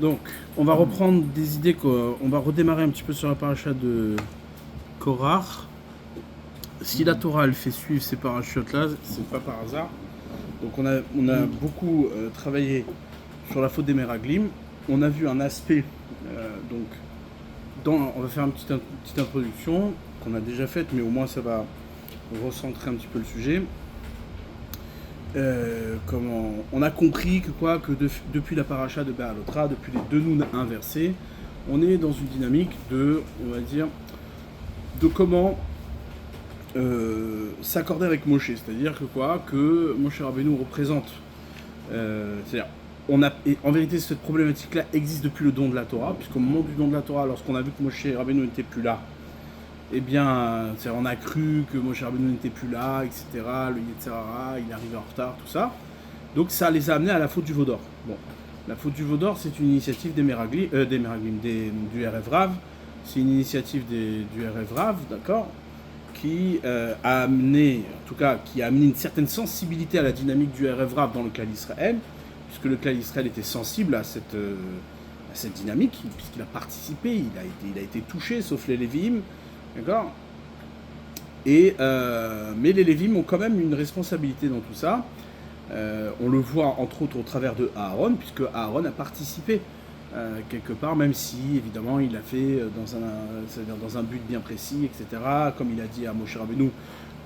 Donc, on va reprendre des idées, on va redémarrer un petit peu sur la paracha de Korach. Si la Torah elle fait suivre ces parachutes-là, c'est pas par hasard. Donc on a beaucoup travaillé sur la faute des Meraglim. On a vu un aspect, on va faire une petite introduction qu'on a déjà faite, mais au moins ça va recentrer un petit peu le sujet. On a compris que depuis la paracha de Béalotra, depuis les deux nouns inversés, on est dans une dynamique de comment s'accorder avec Moshe, c'est-à-dire que Moshe Rabbeinu représente, c'est-à-dire en vérité cette problématique-là existe depuis le don de la Torah, puisqu'au moment du don de la Torah, lorsqu'on a vu que Moshe Rabbeinu n'était plus là, eh bien, on a cru que Moshe Rabbeinu n'était plus là, etc. Le Yetzirah, il est arrivé en retard, tout ça. Donc ça les a amenés à la faute du Vaudor. Bon, la faute du Vaudor, c'est une initiative du Erev Rav. C'est une initiative du Erev Rav, d'accord, qui a amené une certaine sensibilité à la dynamique du Erev Rav dans le clan Israël, puisque le clan Israël était sensible à cette dynamique, puisqu'il a participé, il a été touché, sauf les Lévim. D'accord. Mais les Lévim ont quand même une responsabilité dans tout ça. On le voit entre autres au travers de Aaron, puisque Aaron a participé quelque part, même si évidemment il l'a fait dans un but bien précis, etc. Comme il a dit à Moshe Rabbeinu,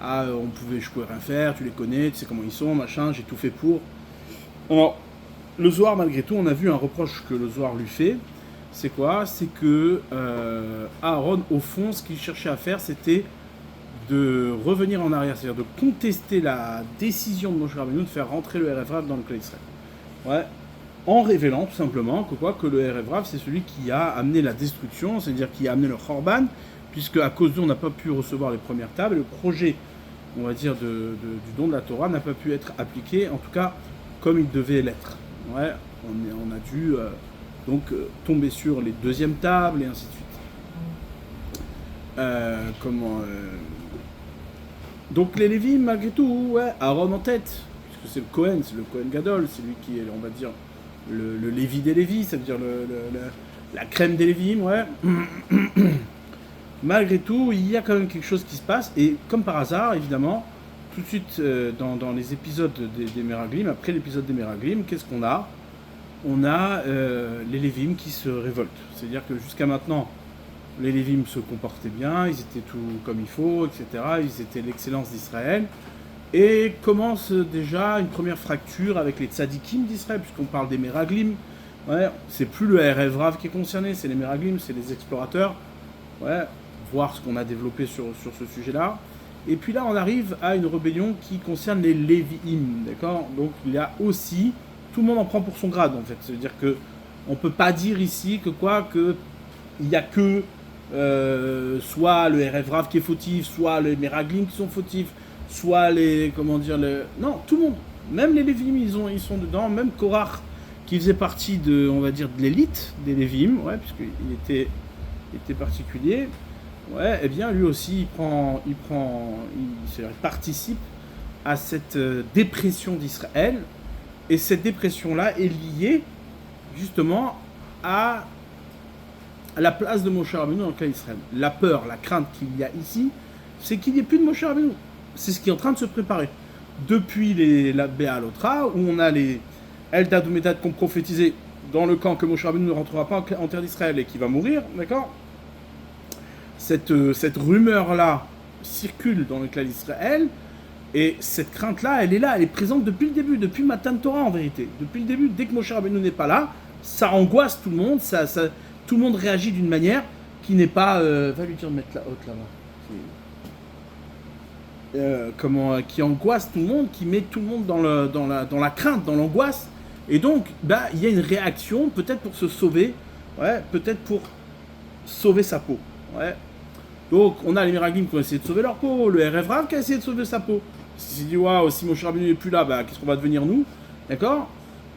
je pouvais rien faire, tu les connais, tu sais comment ils sont, machin, j'ai tout fait pour. Alors, le Zohar, malgré tout, on a vu un reproche que le Zohar lui fait. C'est quoi? C'est que Aaron, au fond, ce qu'il cherchait à faire, c'était de revenir en arrière, c'est-à-dire de contester la décision de Moshe Rabbeinu de faire rentrer le Erev Rav dans le clan Israël. Ouais. En révélant tout simplement que le Erev Rav, c'est celui qui a amené la destruction, c'est-à-dire qui a amené le Khorban, puisque à cause d'eux, on n'a pas pu recevoir les premières tables, et le projet, on va dire, du don de la Torah n'a pas pu être appliqué, en tout cas, comme il devait l'être. Ouais. On a dû... tomber sur les deuxièmes tables et ainsi de suite. Donc les Lévim, malgré tout, ouais, Aaron en tête, puisque c'est le Kohen Gadol, c'est lui qui est, on va dire, le Lévi des Lévis, c'est-à-dire la crème des Lévim, ouais. Malgré tout, il y a quand même quelque chose qui se passe, et comme par hasard, évidemment, tout de suite dans les épisodes des Meraglim, après l'épisode des Meraglim, qu'est-ce qu'on a? On a les Lévim qui se révoltent. C'est-à-dire que jusqu'à maintenant, les Lévim se comportaient bien, ils étaient tout comme il faut, etc. Ils étaient l'excellence d'Israël. Et commence déjà une première fracture avec les tzadikim d'Israël, puisqu'on parle des Meraglim. Ouais, c'est plus le Erev Rav qui est concerné, c'est les Meraglim, c'est les explorateurs. Ouais, voir ce qu'on a développé sur ce sujet-là. Et puis là, on arrive à une rébellion qui concerne les Lévi'im, d'accord? Donc il y a aussi... Tout le monde en prend pour son grade, en fait. C'est-à-dire qu'on ne peut pas dire ici il n'y a que soit le Erev Rav qui est fautif, soit les Meraglim qui sont fautifs, soit Non, tout le monde. Même les Lévim, ils sont dedans. Même Korach, qui faisait partie de l'élite des Lévim, ouais, puisqu'il était particulier. Ouais, eh bien, lui aussi, il participe à cette dépression d'Israël. Et cette dépression-là est liée justement à la place de Moshe Rabbeinu dans le clan Israël. La peur, la crainte qu'il y a ici, c'est qu'il n'y ait plus de Moshe Rabbeinu. C'est ce qui est en train de se préparer. Depuis la Béalotra, où on a les Eldad ou Medad qui ont prophétisé dans le camp que Moshe Rabbeinu ne rentrera pas en terre d'Israël et qui va mourir, d'accord? Cette rumeur-là circule dans le clan d'Israël. Et cette crainte-là, elle est présente depuis le début, depuis Matan Torah en vérité. Depuis le début, dès que Moshe Rabbeinu n'est pas là, ça angoisse tout le monde, tout le monde réagit d'une manière qui n'est pas... va lui dire de mettre la haute là-bas. Qui angoisse tout le monde, qui met tout le monde dans la crainte, dans l'angoisse. Et donc, il y a une réaction, peut-être pour se sauver, ouais, peut-être pour sauver sa peau. Ouais. Donc, on a les Meraglim qui ont essayé de sauver leur peau, le Erev Rav qui a essayé de sauver sa peau. Il s'est dit, waouh, si Moshe Rabbeinu n'est plus là, qu'est-ce qu'on va devenir nous? D'accord?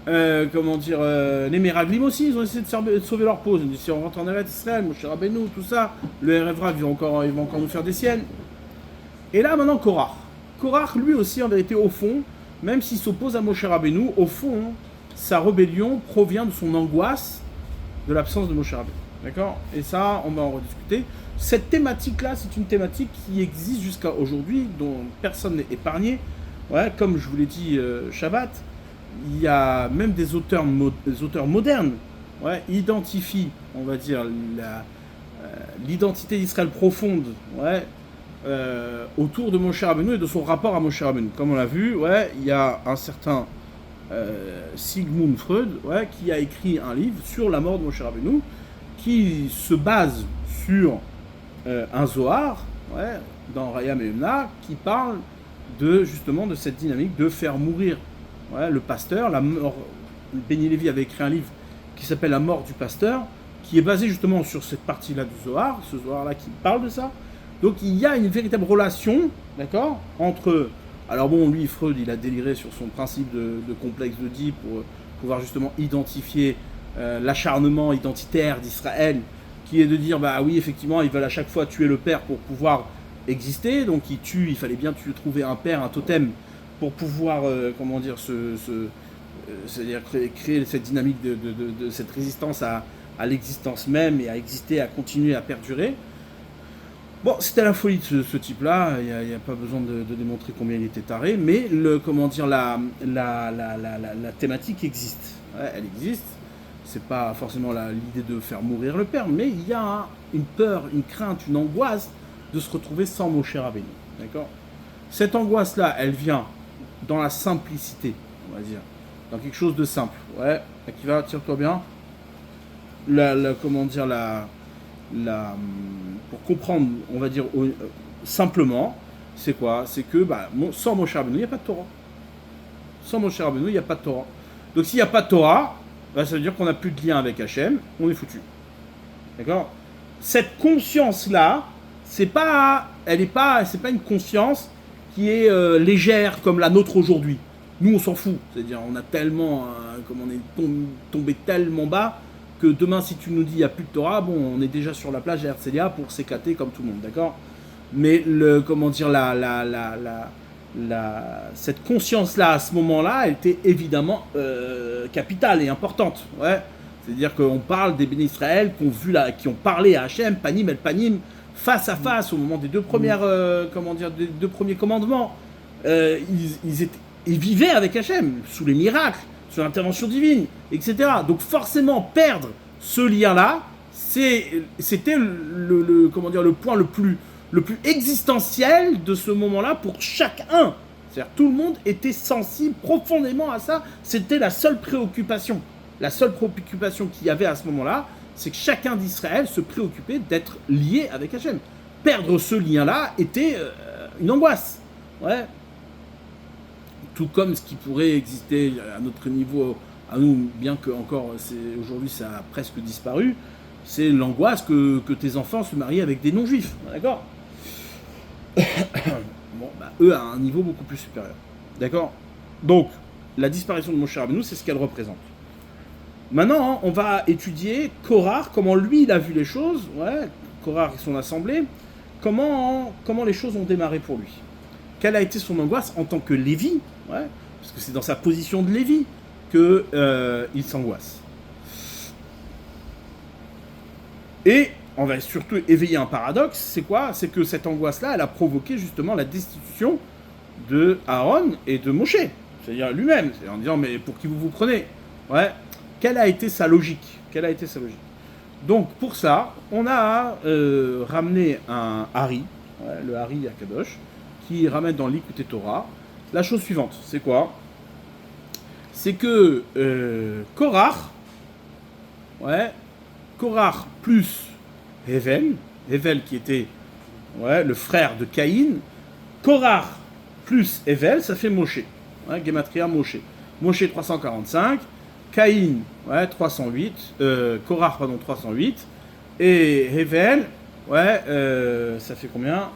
Les Meraglim aussi, ils ont essayé de sauver leur peau. Ils ont dit, si on rentre en Eretz Israël, Moshe Rabbeinu, tout ça, le Erev Rav, il va encore nous faire des siennes. Et là, maintenant, Korach. Korach, lui aussi, en vérité, au fond, même s'il s'oppose à Moshe Rabbeinu, au fond, sa rébellion provient de son angoisse de l'absence de Moshe Rabbeinu. D'accord? Et ça, on va en rediscuter. Cette thématique-là, c'est une thématique qui existe jusqu'à aujourd'hui, dont personne n'est épargné. Ouais, comme je vous l'ai dit Shabbat, il y a même des auteurs modernes, ouais, identifient, on va dire, l'identité d'Israël profonde, ouais, autour de Moshe Rabbeinu et de son rapport à Moshe Rabbeinu. Comme on l'a vu, ouais, il y a un certain Sigmund Freud, ouais, qui a écrit un livre sur la mort de Moshe Rabbeinu, qui se base sur un Zohar, ouais, dans Raya Me'emna, qui parle justement de cette dynamique de faire mourir, ouais, le pasteur. La mort, Benny Lévy avait écrit un livre qui s'appelle La mort du pasteur, qui est basé justement sur cette partie-là du Zohar, ce Zohar-là qui parle de ça. Donc il y a une véritable relation, d'accord, entre... Alors bon, lui, Freud, il a déliré sur son principe de complexe d'Oedipe pour pouvoir justement identifier l'acharnement identitaire d'Israël, qui est de dire, bah oui, effectivement, ils veulent à chaque fois tuer le père pour pouvoir exister, donc ils tuent, il fallait bien trouver un père, un totem, pour pouvoir, comment dire, c'est-à-dire créer cette dynamique de cette résistance à l'existence même et à exister, à continuer, à perdurer. Bon, c'était la folie de ce type-là, il n'y a pas besoin de démontrer combien il était taré, mais comment dire, la thématique existe. Ouais, elle existe. C'est pas forcément l'idée de faire mourir le père, mais il y a une peur, une crainte, une angoisse de se retrouver sans Moshe Rabbeinu. D'accord ? Cette angoisse-là, elle vient dans la simplicité, on va dire, dans quelque chose de simple. Ouais, Akiva, tire-toi bien. Comment dire, pour comprendre, on va dire simplement, c'est quoi ? C'est que sans Moshe Rabbeinu, il n'y a pas de Torah. Sans Moshe Rabbeinu, il n'y a pas de Torah. Donc s'il n'y a pas de Torah, ça veut dire qu'on n'a plus de lien avec Hachem, on est foutu. D'accord ? Cette conscience-là, c'est pas une conscience qui est légère comme la nôtre aujourd'hui. Nous, on s'en fout. C'est-à-dire, on a tellement, comme on est tombé tellement bas, que demain, si tu nous dis il n'y a plus de Torah, bon, on est déjà sur la plage à Herzliya pour s'éclater comme tout le monde, d'accord ? Mais cette conscience-là, à ce moment-là, elle était évidemment capitale et importante. Ouais. C'est-à-dire qu'on parle des bénis Israël qui ont parlé à Hachem, Panim el Panim, face à face, au moment des deux premiers commandements. Ils vivaient avec Hachem, sous les miracles, sous l'intervention divine, etc. Donc forcément, perdre ce lien-là, c'était le point le plus existentiel de ce moment-là pour chacun. C'est-à-dire tout le monde était sensible profondément à ça. C'était la seule préoccupation. La seule préoccupation qu'il y avait à ce moment-là, c'est que chacun d'Israël se préoccupait d'être lié avec Hachem. Perdre ce lien-là était une angoisse. Ouais. Tout comme ce qui pourrait exister à notre niveau, à nous, bien que encore aujourd'hui ça a presque disparu, c'est l'angoisse que tes enfants se marient avec des non-juifs. D'accord ? Bon, eux à un niveau beaucoup plus supérieur. D'accord ? Donc, la disparition de Moshe Rabbeinu, c'est ce qu'elle représente. Maintenant, on va étudier Korach, comment lui il a vu les choses, ouais, Korach et son assemblée, comment les choses ont démarré pour lui. Quelle a été son angoisse en tant que Lévi, ouais, parce que c'est dans sa position de Lévi qu'il s'angoisse. Et on va surtout éveiller un paradoxe, c'est quoi ? C'est que cette angoisse-là, elle a provoqué justement la destitution de Aaron et de Moshe, c'est-à-dire lui-même, en disant mais pour qui vous vous prenez ? Ouais. Quelle a été sa logique ? Donc pour ça, on a ramené un Hari, ouais, le Hari Akadosh, qui ramène dans l'Ikouté Torah la chose suivante. C'est quoi ? C'est que Korach plus Hevel qui était le frère de Caïn, Korach plus Hevel, ça fait Moshe. Ouais, Gematria Moshe. Moshe 345, Caïn 308, Korach 308, et Hevel, ça fait combien ?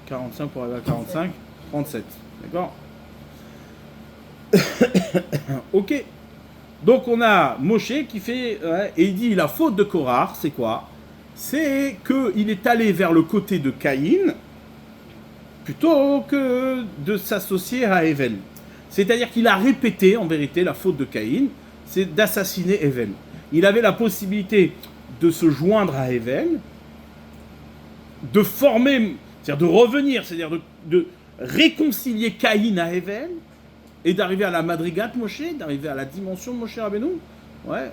45 pour arriver à 45, 37. D'accord ? Ok. Donc on a Moshe qui fait, et il dit la faute de Korach, c'est quoi ? C'est qu'il est allé vers le côté de Caïn plutôt que de s'associer à Hevel. C'est-à-dire qu'il a répété, en vérité, la faute de Caïn, c'est d'assassiner Hevel. il avait la possibilité de se joindre à Hevel, de former, c'est-à-dire de revenir, c'est-à-dire de réconcilier Caïn à Hevel, et d'arriver à la Madrigat de Moshe, d'arriver à la dimension de Moshe Rabbeinu. Ouais.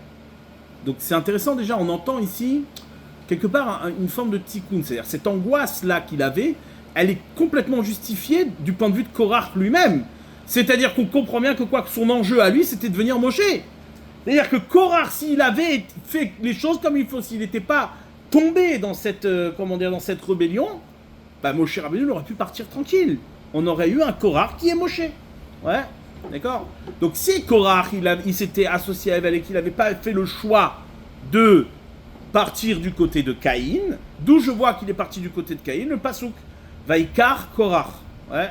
Donc c'est intéressant déjà, on entend ici, quelque part, une forme de tikkun, c'est-à-dire cette angoisse-là qu'il avait, elle est complètement justifiée du point de vue de Korach lui-même. C'est-à-dire qu'on comprend bien que son enjeu à lui, c'était de devenir Moshe. C'est-à-dire que Korach, s'il avait fait les choses comme il faut, s'il n'était pas tombé dans cette, dans cette rébellion, bah Moshe Rabbeinu aurait pu partir tranquille. On aurait eu un Korach qui est Moshe. Ouais, d'accord. Donc si Korach, il s'était associé à Hevel et qu'il n'avait pas fait le choix de partir du côté de Caïn, d'où je vois qu'il est parti du côté de Caïn, le pasuk Vaikar Korach. Ouais.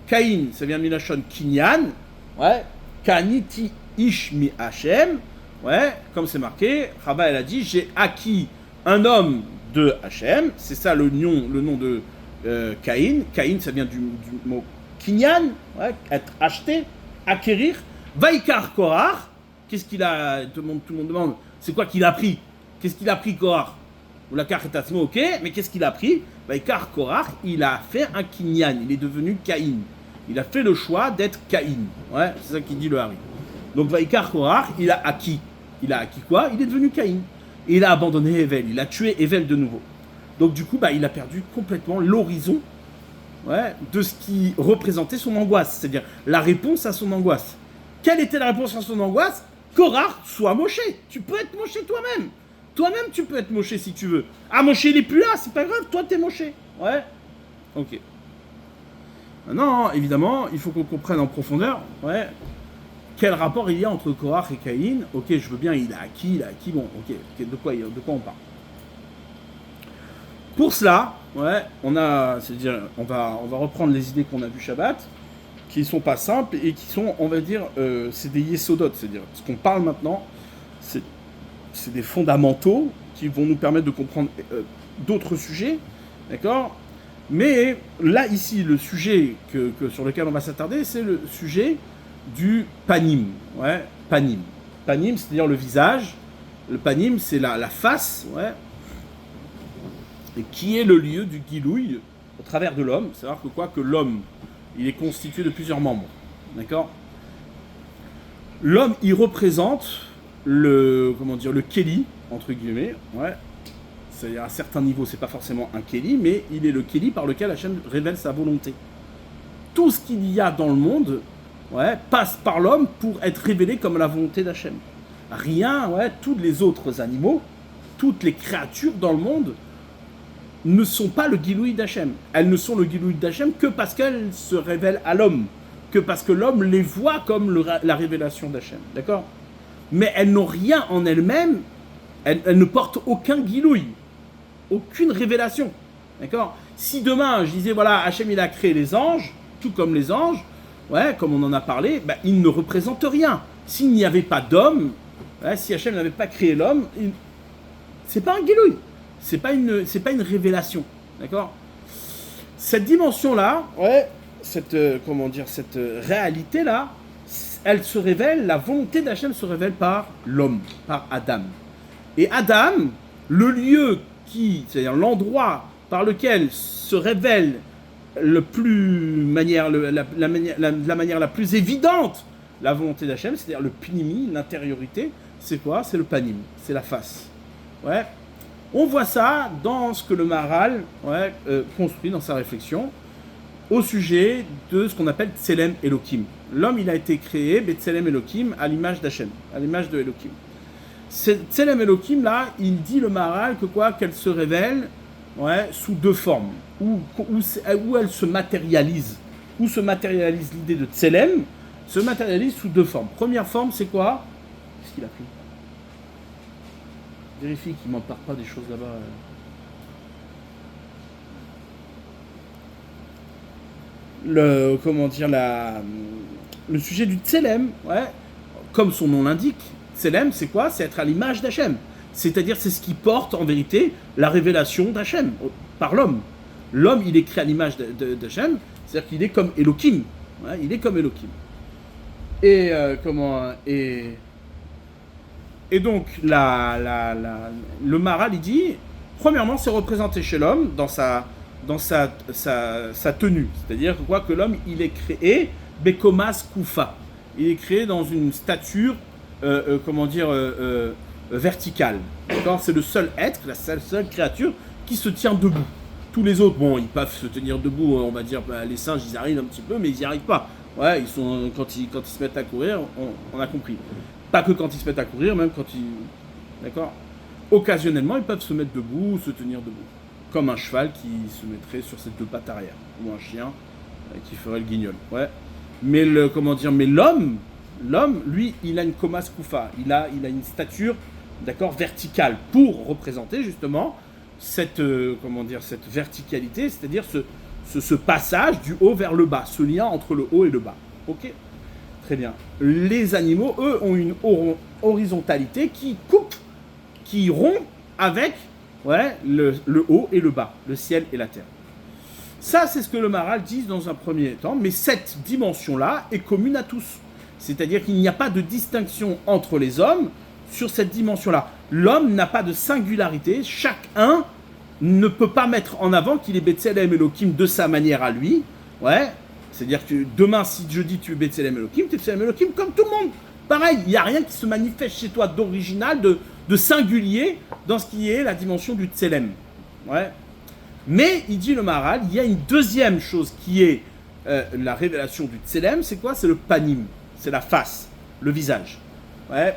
Caïn, ça vient de Milachon Kinyan. Ouais. Kaniti Ish mi Hashem. Ouais, comme c'est marqué, Rabba elle a dit j'ai acquis un homme de Hashem. C'est ça le nom de Caïn. Caïn, ça vient du mot Kinyan, ouais, être acheté, acquérir. Vaikar Korach. Qu'est-ce qu'il a? Tout le monde demande. C'est quoi qu'il a pris? Qu'est-ce qu'il a pris Korach? Ou la carte est ok, mais qu'est-ce qu'il a pris? Vaikar Korach, il a fait un Kinyan, il est devenu Caïn. Il a fait le choix d'être Caïn. Ouais, c'est ça qu'il dit le Hari. Donc Vaikar Korach, il a acquis. Il a acquis quoi? Il est devenu Caïn. Et il a abandonné Hevel, il a tué Hevel de nouveau. Donc du coup, il a perdu complètement l'horizon, ouais, de ce qui représentait son angoisse, c'est-à-dire la réponse à son angoisse. Quelle était la réponse à son angoisse? Korach, sois Moshe. Tu peux être Moshe toi-même. Toi-même, tu peux être Moshe si tu veux. Ah, Moshe, il n'est plus là, c'est pas grave, toi, t'es Moshe. Ouais. Ok. Maintenant, évidemment, il faut qu'on comprenne en profondeur, ouais, quel rapport il y a entre Korach et Caïn. Ok, je veux bien, il a acquis, bon, ok, de quoi on parle? Pour cela, ouais, on va reprendre les idées qu'on a vues Shabbat, qui sont pas simples et qui sont, on va dire, c'est des yesodotes, c'est-à-dire, ce qu'on parle maintenant, c'est des fondamentaux qui vont nous permettre de comprendre d'autres sujets, d'accord? Mais là, ici, le sujet sur lequel on va s'attarder, c'est le sujet du panim, ouais, panim. Panim, c'est-à-dire le visage. Le panim, c'est la face, ouais, et qui est le lieu du gilouï au travers de l'homme. C'est-à-dire que l'homme, il est constitué de plusieurs membres, d'accord? L'homme, il représente le kéli, entre guillemets, ouais. C'est-à-dire à un certain niveau, c'est pas forcément un kéli, mais il est le kéli par lequel Hachem révèle sa volonté. Tout ce qu'il y a dans le monde, ouais, passe par l'homme pour être révélé comme la volonté d'Hachem. Rien, ouais, tous les autres animaux, toutes les créatures dans le monde ne sont pas le Gilouï d'Hachem. Elles ne sont le Gilouï d'Hachem que parce qu'elles se révèlent à l'homme, que parce que l'homme les voit comme la révélation d'Hachem. D'accord? Mais elles n'ont rien en elles-mêmes, elles ne portent aucun Gilouï, aucune révélation. D'accord? Si demain, je disais, voilà, Hachem il a créé les anges, tout comme les anges, ouais, comme on en a parlé, ils ne représentent rien. S'il n'y avait pas d'homme, ouais, si Hachem n'avait pas créé l'homme, c'est pas un Gilouï. C'est pas une révélation, d'accord? Cette dimension-là, ouais, cette réalité-là, elle se révèle, la volonté d'Hachem se révèle par l'homme, par Adam. Et Adam, le lieu c'est-à-dire l'endroit par lequel se révèle la manière la plus évidente la volonté d'Hachem, c'est-à-dire le pnimi, l'intériorité, c'est quoi? C'est le panim, c'est la face. Ouais. On voit ça dans ce que le Maharal, ouais, construit dans sa réflexion au sujet de ce qu'on appelle Tselem Elohim. L'homme, il a été créé, Tselem Elohim, à l'image d'Hachem, à l'image de Elohim. Tselem Elohim, là, il dit le Maharal qu'elle se révèle, ouais, sous deux formes, où elle se matérialise. Où se matérialise l'idée de Tselem, se matérialise sous deux formes. Première forme, c'est quoi? Qu'est-ce qu'il a pris? Vérifie qu'il ne m'empare pas des choses là-bas. Le sujet du Tselem, ouais, comme son nom l'indique, Tselem, c'est quoi? C'est être à l'image d'Hachem. C'est-à-dire, c'est ce qui porte en vérité la révélation d'Hachem par l'homme. L'homme, il est créé à l'image d'Hachem, c'est-à-dire qu'il est comme Elohim. Ouais, il est comme Elohim. Et Et donc, le Maharal, il dit, premièrement, c'est représenté chez l'homme dans sa tenue. C'est-à-dire que l'homme, il est créé, Bekomas Kufa. Il est créé dans une stature, verticale. D'accord ? C'est le seul être, la seule créature qui se tient debout. Tous les autres, bon, ils peuvent se tenir debout, on va dire, les singes, ils arrivent un petit peu, mais ils n'y arrivent pas. Ouais, quand ils se mettent à courir, on a compris. Pas que quand ils se mettent à courir, même quand ils... D'accord ? Occasionnellement, ils peuvent se mettre debout ou se tenir debout. Comme un cheval qui se mettrait sur ses deux pattes arrière. Ou un chien qui ferait le guignol. Ouais. Mais l'homme, lui, il a une komas kufa. Il a une stature, d'accord, verticale pour représenter justement cette verticalité, c'est-à-dire ce passage du haut vers le bas, ce lien entre le haut et le bas. Ok ? Très bien. Les animaux, eux, ont une horizontalité qui coupe, qui rompt avec le haut et le bas, le ciel et la terre. Ça, c'est ce que le Maharal dit dans un premier temps, mais cette dimension-là est commune à tous. C'est-à-dire qu'il n'y a pas de distinction entre les hommes sur cette dimension-là. L'homme n'a pas de singularité, chacun ne peut pas mettre en avant qu'il est Betselem Elohim de sa manière à lui. Ouais. C'est-à-dire que demain, si je dis tu es Betselem Elohim, tu es Betselem Elohim comme tout le monde. Pareil, il n'y a rien qui se manifeste chez toi d'original, de singulier dans ce qui est la dimension du Tselem. Ouais. Mais, il dit le Maharal, il y a une deuxième chose qui est la révélation du Tselem, c'est quoi ? C'est le panim, c'est la face, le visage. Ouais.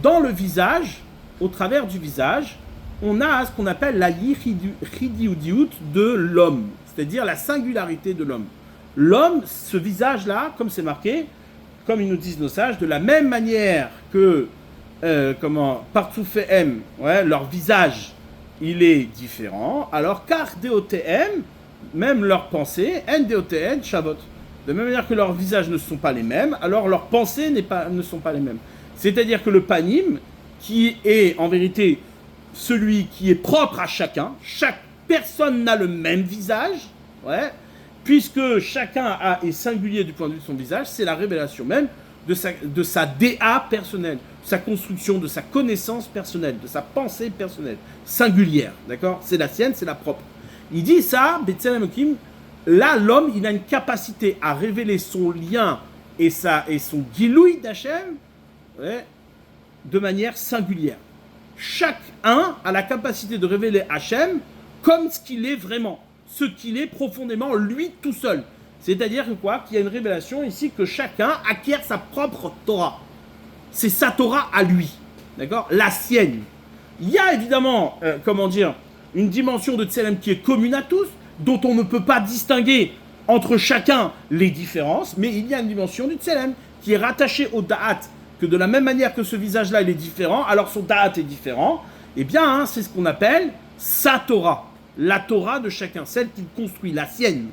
Dans le visage, au travers du visage, on a ce qu'on appelle la yichidiout de l'homme, c'est-à-dire la singularité de l'homme. L'homme, ce visage-là, comme c'est marqué, comme ils nous disent nos sages, de la même manière que Partsoufehem, leur visage, il est différent, alors car DOTM, même leurs pensées, NDOTN, Shavot. De la même manière que leurs visages ne sont pas les mêmes, alors leurs pensées ne sont pas les mêmes. C'est-à-dire que le panim, qui est en vérité celui qui est propre à chacun, chaque personne n'a le même visage, puisque chacun est singulier du point de vue de son visage, c'est la révélation même de sa DA personnelle, de sa construction, de sa connaissance personnelle, de sa pensée personnelle, singulière, d'accord ? C'est la sienne, c'est la propre. Il dit ça, Betselem Elohim, là, l'homme, il a une capacité à révéler son lien et son gilouï d'Hachem, de manière singulière. Chacun a la capacité de révéler Hachem comme ce qu'il est vraiment, ce qu'il est profondément lui tout seul. C'est-à-dire que qu'il y a une révélation ici que chacun acquiert sa propre Torah. C'est sa Torah à lui, d'accord ? La sienne. Il y a évidemment, une dimension de Tselem qui est commune à tous, dont on ne peut pas distinguer entre chacun les différences, mais il y a une dimension du Tselem qui est rattachée au Da'at, que de la même manière que ce visage-là, il est différent, alors son Da'at est différent, eh bien, c'est ce qu'on appelle sa Torah, la Torah de chacun, celle qu'il construit, la sienne,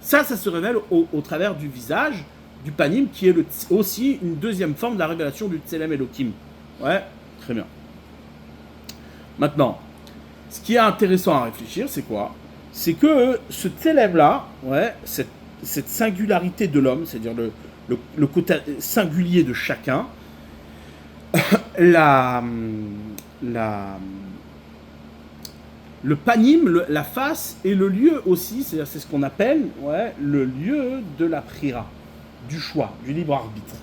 Ça se révèle au travers du visage, du panim, qui est aussi une deuxième forme de la révélation du Tselem Elohim. Très bien. Maintenant, ce qui est intéressant à réfléchir, c'est quoi ? C'est que ce Tselem-là, cette singularité de l'homme, c'est-à-dire le côté singulier de chacun, le panim, la face, est le lieu aussi, c'est ce qu'on appelle le lieu de la prira, du choix, du libre arbitre.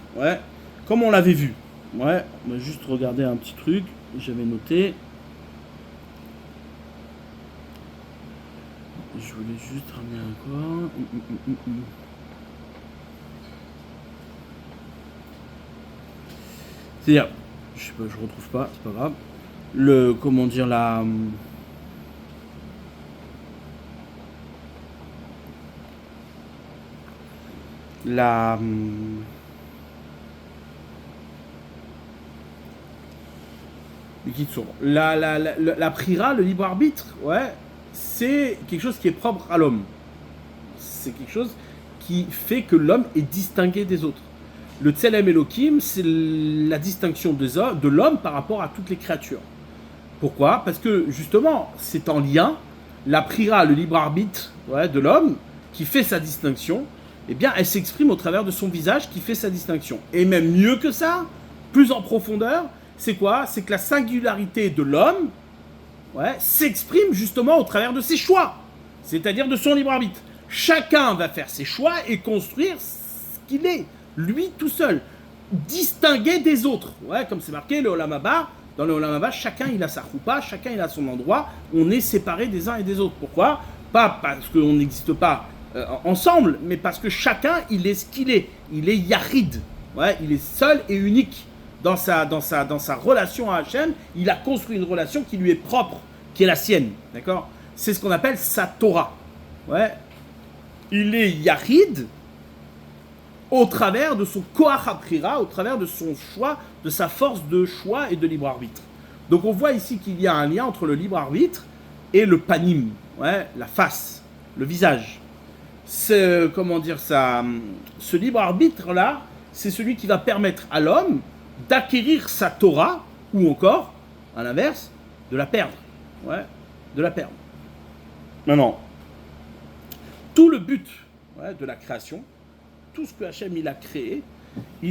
Comme on l'avait vu. On va juste regarder un petit truc, j'avais noté. Je voulais juste ramener un quoi. C'est-à-dire, je sais pas, je retrouve pas, c'est pas grave. La prira, le libre arbitre, c'est quelque chose qui est propre à l'homme. C'est quelque chose qui fait que l'homme est distingué des autres. Le Tselem Elohim, c'est la distinction de l'homme par rapport à toutes les créatures. Pourquoi ? Parce que justement, c'est en lien, la prira, le libre arbitre de l'homme, qui fait sa distinction, eh bien, elle s'exprime au travers de son visage qui fait sa distinction. Et même mieux que ça, plus en profondeur, c'est quoi? C'est que la singularité de l'homme s'exprime justement au travers de ses choix, c'est-à-dire de son libre arbitre. Chacun va faire ses choix et construire ce qu'il est, lui tout seul, distingué des autres. Comme c'est marqué le Olam Haba, dans le Olam Haba, chacun il a sa choupa, chacun il a son endroit, on est séparés des uns et des autres. Pourquoi? Pas parce qu'on n'existe pas ensemble, mais parce que chacun il est ce qu'il est. Il est Yahid, il est seul et unique. Dans sa relation à Hachem, il a construit une relation qui lui est propre, qui est la sienne. D'accord? C'est ce qu'on appelle sa Torah. Il est Yahid au travers de son Koach HaBchira, au travers de son choix, de sa force de choix et de libre arbitre. Donc on voit ici qu'il y a un lien entre le libre arbitre et le panim, la face, le visage. Ce libre arbitre-là, c'est celui qui va permettre à l'homme d'acquérir sa Torah, ou encore, à l'inverse, de la perdre. De la perdre. Maintenant, tout le but de la création, tout ce que Hachem il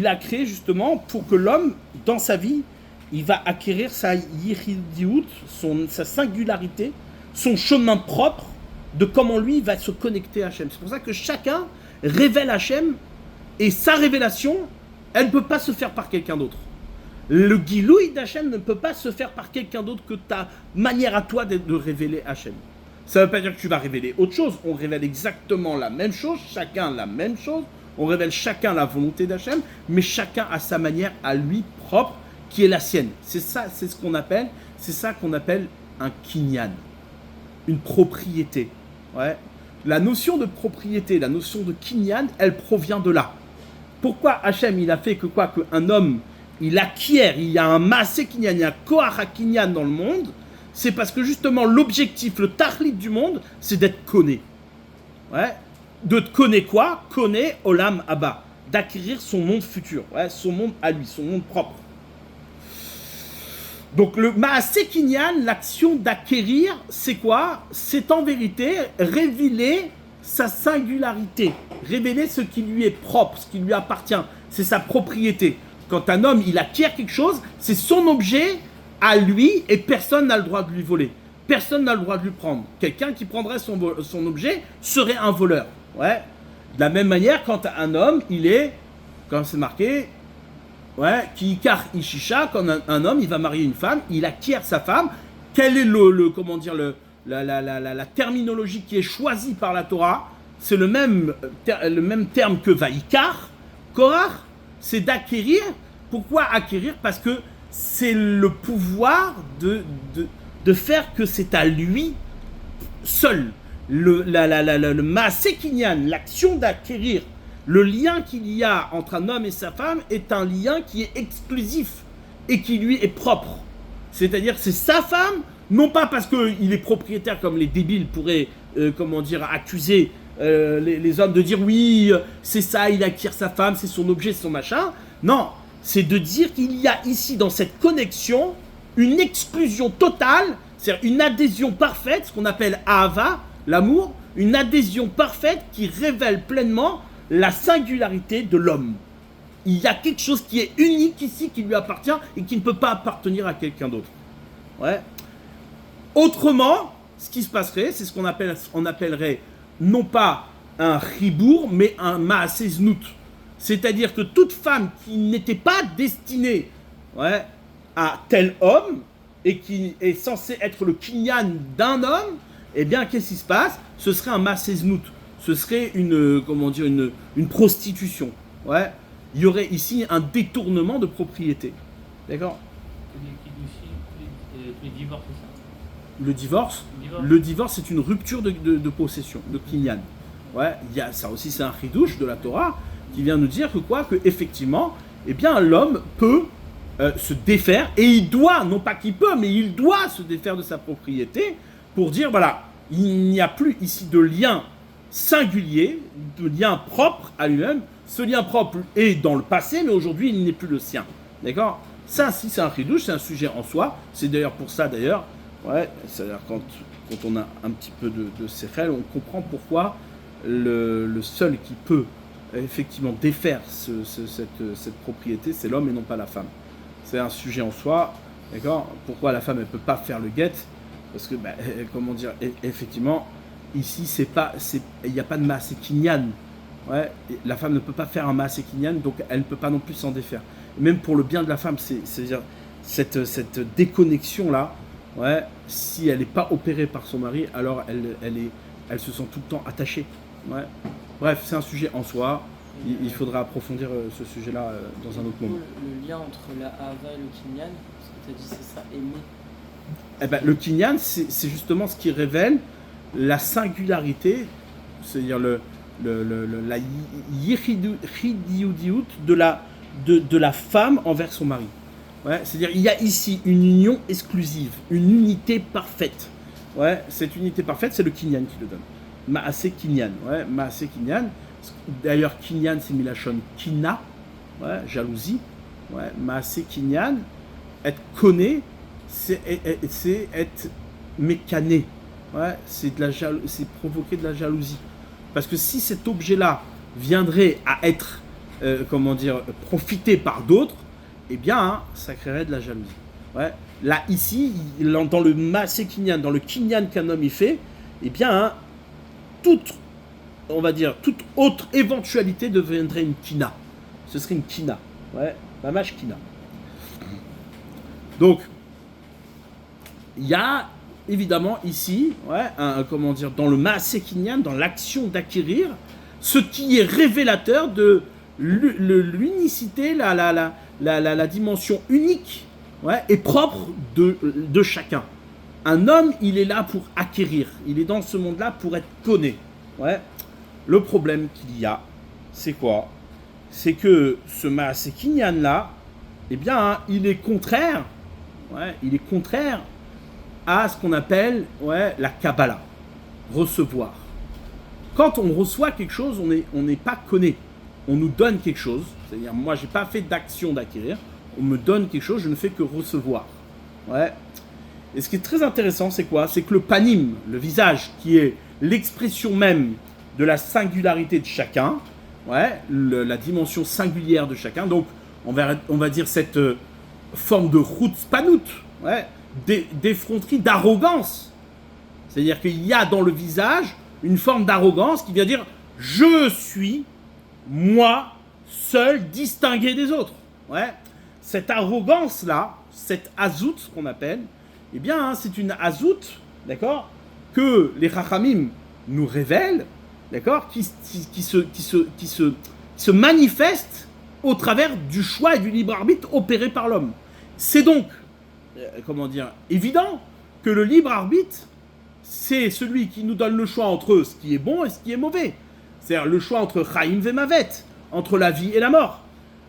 a créé justement pour que l'homme, dans sa vie, il va acquérir sa yichidiout, sa singularité, son chemin propre de comment lui va se connecter à Hachem. C'est pour ça que chacun révèle Hachem, et sa révélation, elle ne peut pas se faire par quelqu'un d'autre. Le Gilouï d'Hachem ne peut pas se faire par quelqu'un d'autre que ta manière à toi de révéler Hachem. Ça ne veut pas dire que tu vas révéler autre chose. On révèle exactement la même chose, chacun la même chose. On révèle chacun la volonté d'Hachem, mais chacun a sa manière à lui propre, qui est la sienne. C'est ça qu'on appelle un kinyan, une propriété. La notion de propriété, la notion de kinyan, elle provient de là. Pourquoi Hachem il a fait qu'un homme il acquiert, il y a un maasé kinyan, il y a un koach kinyan dans le monde? C'est parce que justement l'objectif, le tahlit du monde, c'est d'être conné. De te connaître quoi? Connaître Olam Haba, d'acquérir son monde futur, son monde à lui, son monde propre. Donc le maasé kinyan, l'action d'acquérir, c'est quoi? C'est en vérité révéler sa singularité, révéler ce qui lui est propre, ce qui lui appartient, c'est sa propriété. Quand un homme il acquiert quelque chose, c'est son objet à lui et personne n'a le droit de lui voler. Personne n'a le droit de lui prendre. Quelqu'un qui prendrait son objet serait un voleur. De la même manière, quand un homme, il est, comme c'est marqué, qui ikar ishisha, quand un homme, il va marier une femme, il acquiert sa femme. Quel est la terminologie qui est choisie par la Torah? C'est le même terme que vaikar, korach, c'est d'acquérir. Pourquoi acquérir? Parce que c'est le pouvoir de faire que c'est à lui seul. Le maasé kinyan, l'action d'acquérir, le lien qu'il y a entre un homme et sa femme est un lien qui est exclusif et qui lui est propre. C'est-à-dire c'est sa femme, non pas parce qu'il est propriétaire comme les débiles pourraient accuser les hommes de dire oui, c'est ça, il acquiert sa femme, c'est son objet, c'est son machin. Non, c'est de dire qu'il y a ici dans cette connexion une exclusion totale, c'est-à-dire une adhésion parfaite, ce qu'on appelle Ahava, l'amour, une adhésion parfaite qui révèle pleinement la singularité de l'homme. Il y a quelque chose qui est unique ici, qui lui appartient et qui ne peut pas appartenir à quelqu'un d'autre. Autrement, ce qui se passerait, c'est ce qu'on appellerait non pas un ribour, mais un maasé znout. C'est-à-dire que toute femme qui n'était pas destinée à tel homme et qui est censée être le kinyan d'un homme, eh bien, qu'est-ce qui se passe? Ce serait un maasé znout. Ce serait une prostitution. Il y aurait ici un détournement de propriété. D'accord? Le divorce, c'est ça? Le divorce, c'est une rupture de possession, de kinyan. Il y a ça aussi, c'est un chidouche de la Torah qui vient nous dire que effectivement, eh bien, l'homme peut se défaire, et il doit, non pas qu'il peut, mais il doit se défaire de sa propriété pour dire, voilà, il n'y a plus ici de lien singulier, de lien propre à lui-même. Ce lien propre est dans le passé, mais aujourd'hui, il n'est plus le sien. D'accord? Ça, si c'est un chidouche, c'est un sujet en soi. C'est d'ailleurs pour ça, c'est-à-dire quand on a un petit peu de séchel, on comprend pourquoi le seul qui peut effectivement défaire cette propriété, c'est l'homme et non pas la femme. c'est un sujet en soi, d'accord. Pourquoi la femme, elle peut pas faire le guet? Parce que, comment dire, effectivement, ici, il n'y a pas de maaseh kinyan. Ouais, la femme ne peut pas faire un maaseh kinyan, donc elle ne peut pas non plus s'en défaire. Et même pour le bien de la femme, c'est-à-dire cette déconnexion-là, ouais, si elle n'est pas opérée par son mari, alors elle se sent tout le temps attachée. Ouais. Bref, c'est un sujet en soi. Il faudra approfondir ce sujet-là dans un autre moment. Le lien entre la Hava et le Kinyan, ce que tu as dit, c'est ça, aimer. Eh ben, le Kinyan, c'est justement ce qui révèle la singularité, c'est-à-dire la yichidiout de la femme envers son mari. Ouais, c'est-à-dire il y a ici une union exclusive, une unité parfaite. Ouais, cette unité parfaite, c'est le Kinyan qui le donne. Maaseh Kinyan. Ouais, Maaseh Kinyan. D'ailleurs, Kinyan, c'est Milachon Kina, ouais, jalousie. Ouais, Maaseh Kinyan, être conné, c'est être mécané. Ouais, c'est provoquer de la jalousie. Parce que si cet objet-là viendrait à être, profité par d'autres, eh bien, ça créerait de la jalousie. Ouais. Là, ici, dans le Maaseh Kinyan, dans le Kinyan qu'un homme y fait, eh bien, toute autre éventualité deviendrait une kina. Ce serait une kina. Ouais, mamash kina. Donc, il y a évidemment ici, ouais, dans le maaseh kinyan, dans l'action d'acquérir, ce qui est révélateur de l'unicité, la dimension unique, ouais, et propre de chacun. Un homme, il est là pour acquérir. Il est dans ce monde-là pour être connu. Ouais. Le problème qu'il y a, c'est quoi? C'est que ce maaseh kinyan-là, eh bien, il est contraire. Ouais, il est contraire à ce qu'on appelle, ouais, la Kabbalah. Recevoir. Quand on reçoit quelque chose, on n'est pas connu. On nous donne quelque chose. C'est-à-dire, moi, je n'ai pas fait d'action d'acquérir. On me donne quelque chose, je ne fais que recevoir. Ouais. Et ce qui est très intéressant, c'est quoi? C'est que le panim, le visage, qui est l'expression même de la singularité de chacun, ouais, la dimension singulière de chacun, donc on va dire cette forme de chutzpanout, ouais, d'effronterie, d'arrogance. C'est-à-dire qu'il y a dans le visage une forme d'arrogance qui vient dire « je suis, moi, seul, distingué des autres ». Ouais. Cette arrogance-là, cette azout, ce qu'on appelle, eh bien, hein, c'est une azout, d'accord, que les Chachamim nous révèlent, d'accord, qui se manifeste au travers du choix et du libre arbitre opéré par l'homme. C'est donc, évident que le libre arbitre, c'est celui qui nous donne le choix entre ce qui est bon et ce qui est mauvais. C'est-à-dire le choix entre Chaim ve Mavet, entre la vie et la mort.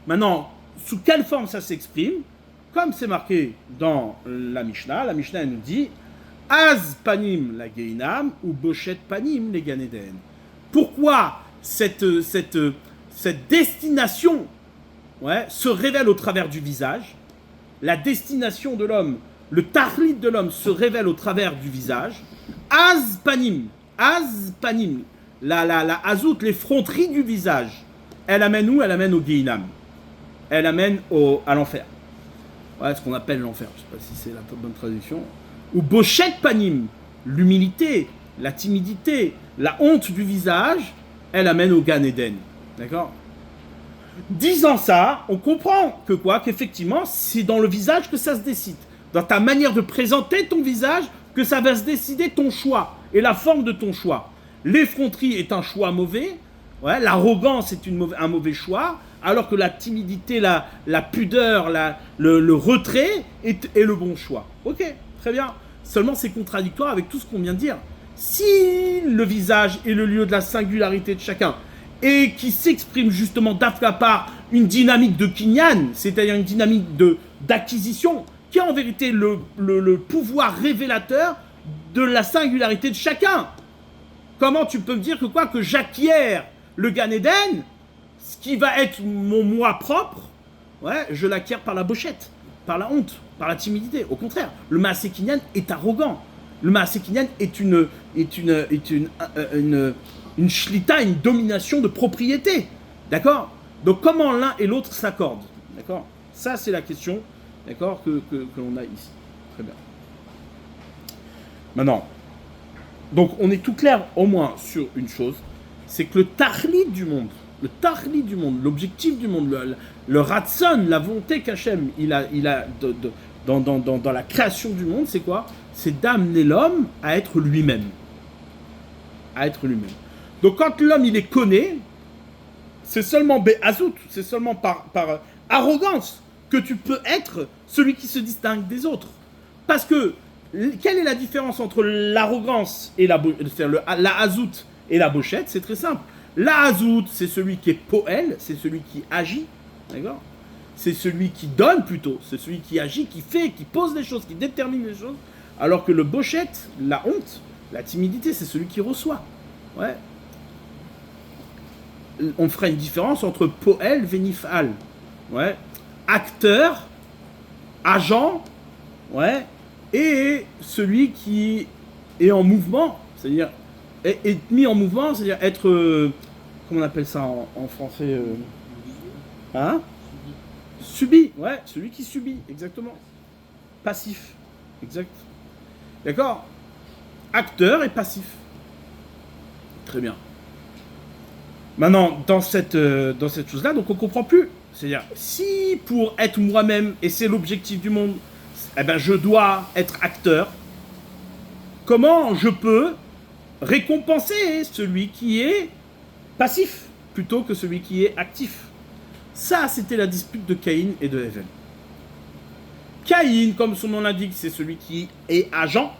Maintenant, sous quelle forme ça s'exprime? Comme c'est marqué dans la Mishnah elle nous dit Az panim la geinam ou bochet panim les Gan Eden. Pourquoi cette destination, ouais, se révèle au travers du visage? La destination de l'homme, le tahlit de l'homme se révèle au travers du visage. Az panim, la azout, l'effronterie du visage, elle amène où? Elle amène au geinam. Elle amène à l'enfer. Ouais, ce qu'on appelle l'enfer, je ne sais pas si c'est la bonne traduction. Ou bochet panim, l'humilité, la timidité, la honte du visage, elle amène au Gan Eden. D'accord? Disant ça, on comprend que quoi? Qu'effectivement, c'est dans le visage que ça se décide. Dans ta manière de présenter ton visage, que ça va se décider ton choix et la forme de ton choix. L'effronterie est un choix mauvais, ouais, l'arrogance est un mauvais choix, alors que la timidité, la pudeur, le retrait est le bon choix. Ok, très bien. Seulement, c'est contradictoire avec tout ce qu'on vient de dire. Si le visage est le lieu de la singularité de chacun, et qui s'exprime justement d'afka par une dynamique de kinyan, c'est-à-dire une dynamique d'acquisition, qui est en vérité le pouvoir révélateur de la singularité de chacun. Comment tu peux me dire que j'acquiers le Gan Eden, ce qui va être mon moi propre, ouais, je l'acquiers par la bochette, par la honte, par la timidité. Au contraire, le maaseh kinyan est arrogant. Le maaseh kinyan est une shlita, une domination de propriété. D'accord? Donc comment l'un et l'autre s'accordent? D'accord? Ça, c'est la question d'accord, que l'on a ici. Très bien. Maintenant, donc on est tout clair au moins sur une chose, c'est que le tahlit du monde, l'objectif du monde, le ratson, la volonté qu'Hachem il a dans la création du monde, c'est quoi? C'est d'amener l'homme à être lui-même. Donc quand l'homme il est conné, c'est seulement Be'azout, c'est seulement par arrogance que tu peux être celui qui se distingue des autres. Parce que, quelle est la différence entre l'arrogance et la hazout et la bochette? C'est très simple. La hazout, c'est celui qui est poël, c'est celui qui agit, d'accord? C'est celui qui donne plutôt, c'est celui qui agit, qui fait, qui pose les choses, qui détermine les choses. Alors que le bochette, la honte, la timidité, c'est celui qui reçoit. Ouais. On ferait une différence entre poël et nifal. Ouais. Acteur, agent, ouais, et celui qui est en mouvement, c'est-à-dire est mis en mouvement, c'est-à-dire être, comment on appelle ça en français, hein? Subi, ouais, celui qui subit, exactement. Passif, exact. D'accord? Acteur et passif. Très bien. Maintenant, dans cette chose-là, donc on comprend plus. C'est-à-dire, si pour être moi-même, et c'est l'objectif du monde, eh ben je dois être acteur, comment je peux récompenser celui qui est passif plutôt que celui qui est actif? Ça, c'était la dispute de Caïn et de Hevel. Caïn, comme son nom l'indique, c'est celui qui est agent,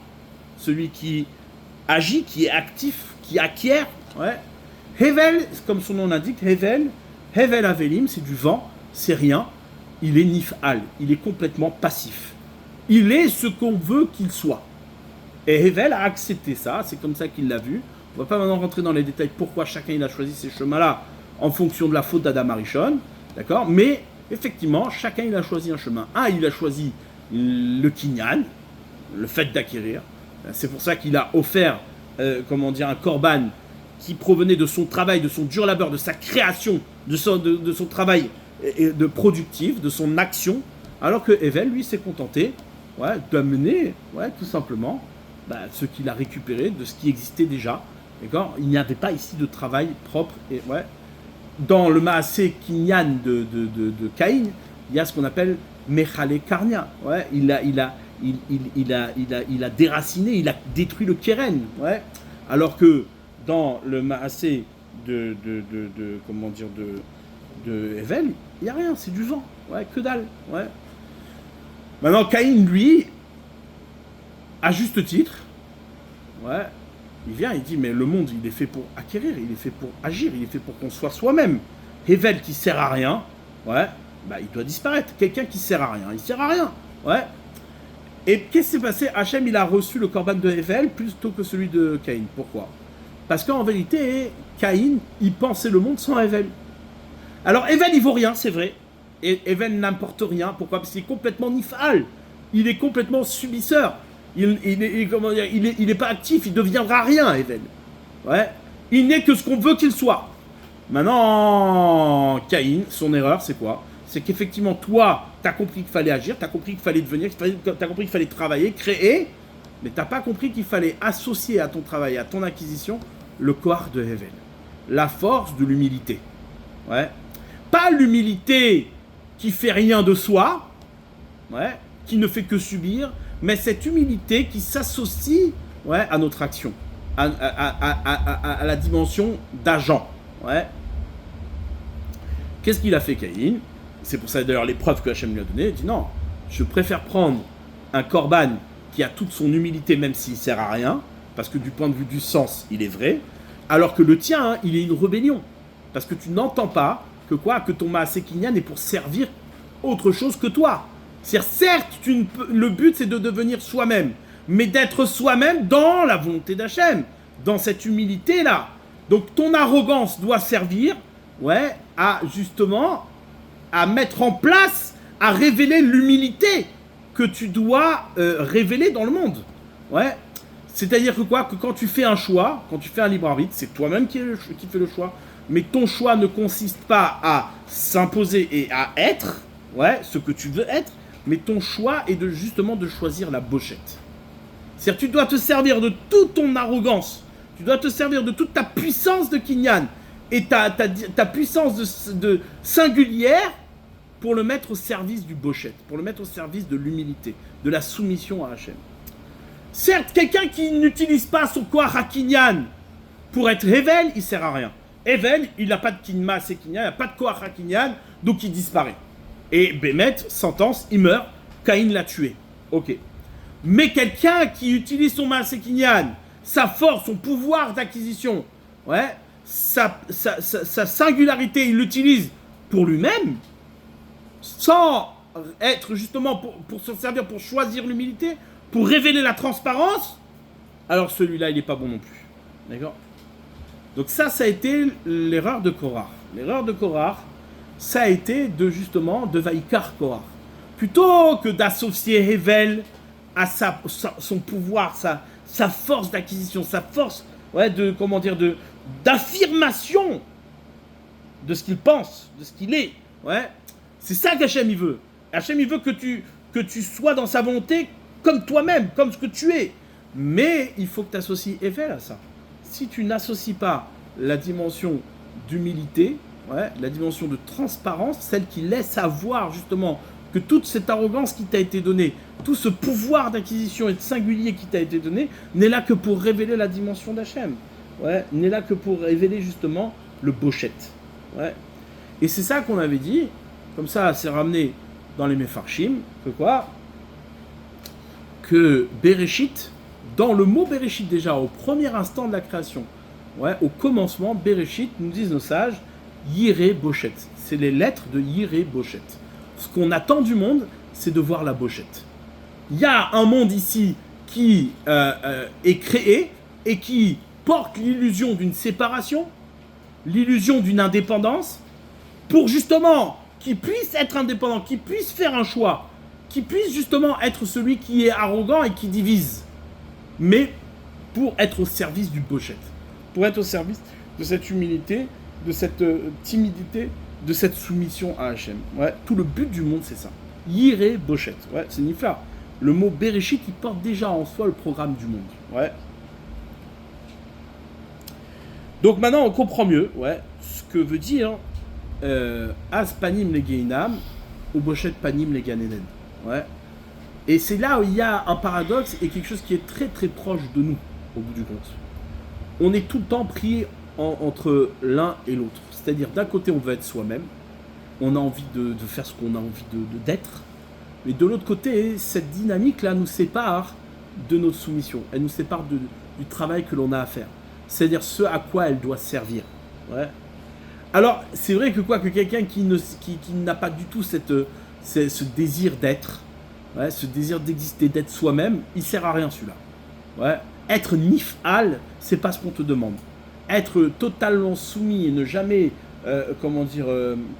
celui qui agit, qui est actif, qui acquiert. Ouais. Hevel, comme son nom l'indique, Hevel Avelim, c'est du vent, c'est rien. Il est nifal, il est complètement passif. Il est ce qu'on veut qu'il soit. Et Hevel a accepté ça, c'est comme ça qu'il l'a vu. On ne va pas maintenant rentrer dans les détails pourquoi chacun il a choisi ces chemins-là en fonction de la faute d'Adam Arishon, d'accord? Mais effectivement, chacun il a choisi un chemin. Un, il a choisi le kinyan, le fait d'acquérir. C'est pour ça qu'il a offert, un korban qui provenait de son travail, de son dur labeur, de sa création, de son travail de productif, de son action, alors que Hevel, lui, s'est contenté d'amener, tout simplement, ce qu'il a récupéré de ce qui existait déjà. D'accord? Il n'y avait pas ici de travail propre. Et, dans le Maasé Kinyan de Caïn, il y a ce qu'on appelle Mechale Karnia. Ouais? Il a déraciné, il a détruit le Keren. Ouais? Alors que dans le Maasé de Hevel, il n'y a rien, c'est du vent. Ouais, que dalle. Ouais. Maintenant, Caïn, lui, à juste titre, il vient, il dit, mais le monde, il est fait pour acquérir, il est fait pour agir, il est fait pour qu'on soit soi-même. Hevel qui sert à rien, il doit disparaître. Quelqu'un qui sert à rien, il sert à rien. Ouais. Et qu'est-ce qui s'est passé? Hachem, il a reçu le korban de Hevel plutôt que celui de Caïn. Pourquoi? Parce qu'en vérité, Caïn, il pensait le monde sans Hevel. Alors, Hevel, il vaut rien, c'est vrai. Et Hevel n'importe rien. Pourquoi? Parce qu'il est complètement nifal. Il est complètement subisseur. Il n'est pas actif, il ne deviendra rien, Hevel. Ouais. Il n'est que ce qu'on veut qu'il soit. Maintenant, Caïn, son erreur, c'est quoi? C'est qu'effectivement, toi, tu as compris qu'il fallait agir, tu as compris qu'il fallait devenir, tu as compris qu'il fallait travailler, créer, mais tu n'as pas compris qu'il fallait associer à ton travail, à ton acquisition, le koach de Hevel. La force de l'humilité. Ouais. Pas l'humilité qui fait rien de soi, qui ne fait que subir, mais cette humilité qui s'associe à notre action, à la dimension d'agent. Ouais. Qu'est-ce qu'il a fait, Caïn? C'est pour ça d'ailleurs l'épreuve que Hachem lui a donnée. Il dit non, je préfère prendre un korban qui a toute son humilité, même s'il ne sert à rien, parce que du point de vue du sens, il est vrai, alors que le tien, il est une rébellion. Parce que tu n'entends pas que ton Maasé Kinyan est pour servir autre chose que toi. C'est-à-dire, certes, le but c'est de devenir soi-même, mais d'être soi-même dans la volonté d'Hachem, dans cette humilité-là. Donc ton arrogance doit servir à mettre en place, à révéler l'humilité que tu dois révéler dans le monde. Ouais. C'est-à-dire que quand tu fais un choix, quand tu fais un libre arbitre, c'est toi-même qui fais le choix, mais ton choix ne consiste pas à s'imposer et à être ce que tu veux être, Mais ton choix est justement de choisir la bochette. C'est-à-dire tu dois te servir de toute ton arrogance, tu dois te servir de toute ta puissance de Kinyan et ta puissance de singulière pour le mettre au service du bochette, pour le mettre au service de l'humilité, de la soumission à Hachem. Certes, quelqu'un qui n'utilise pas son koach hakinyan pour être Hevel, il ne sert à rien. Hevel, il n'a pas de kinma, c'est kinyan, il n'a pas de koach hakinyan, donc il disparaît. Et Bémet, sentence, il meurt, Caïn l'a tué. Ok. Mais quelqu'un qui utilise son maaseh kinyan, sa force, son pouvoir d'acquisition, ouais, sa singularité, il l'utilise pour lui-même, sans être justement pour se servir, pour choisir l'humilité, pour révéler la transparence, alors celui-là, il n'est pas bon non plus. D'accord ? Donc ça a été l'erreur de Korach. L'erreur de Korach, ça a été de Vaikar Korach. Plutôt que d'associer Hevel à son pouvoir, sa force d'acquisition, sa force d'affirmation de ce qu'il pense, de ce qu'il est. Ouais. C'est ça qu'Hachem il veut. Hachem il veut que tu sois dans sa volonté comme toi-même, comme ce que tu es. Mais il faut que tu associes Hevel à ça. Si tu n'associes pas la dimension d'humilité, ouais, la dimension de transparence, celle qui laisse voir justement que toute cette arrogance qui t'a été donnée, tout ce pouvoir d'acquisition et de singulier qui t'a été donné, n'est là que pour révéler la dimension d'Hachem. Ouais, n'est là que pour révéler justement le bochette. Ouais. Et c'est ça qu'on avait dit, comme ça c'est ramené dans les Mefarshim, que quoi ? Que Bereshit, dans le mot Bereshit déjà, au premier instant de la création, ouais, au commencement, Bereshit, nous disent nos sages, Yireh Bochet. C'est les lettres de Yireh Bochet. Ce qu'on attend du monde, c'est de voir la bochette. Il y a un monde ici qui est créé et qui porte l'illusion d'une séparation, l'illusion d'une indépendance, pour justement qu'il puisse être indépendant, qu'il puisse faire un choix, qu'il puisse justement être celui qui est arrogant et qui divise, mais pour être au service du bochette, pour être au service de cette humilité, de cette timidité, de cette soumission à Hachem. Ouais, tout le but du monde, c'est ça. Yireh Bochet. Ouais, c'est Nifla. Le mot Bereshit, il porte déjà en soi le programme du monde. Ouais. Donc maintenant, on comprend mieux, ouais, ce que veut dire Az Panim le Geinam ou Bochet Panim le Gan Eden. Ouais. Et c'est là où il y a un paradoxe et quelque chose qui est très très proche de nous, au bout du compte. On est tout le temps pris entre l'un et l'autre. C'est-à-dire, d'un côté, on veut être soi-même, on a envie de faire ce qu'on a envie d'être, mais de l'autre côté, cette dynamique-là nous sépare de notre soumission, elle nous sépare du travail que l'on a à faire, c'est-à-dire ce à quoi elle doit servir. Ouais. Alors, c'est vrai que quelqu'un qui n'a pas du tout ce désir d'être, ouais, ce désir d'exister, d'être soi-même, il ne sert à rien celui-là. Ouais. Être nif'al, c'est pas ce qu'on te demande. Être totalement soumis et ne jamais,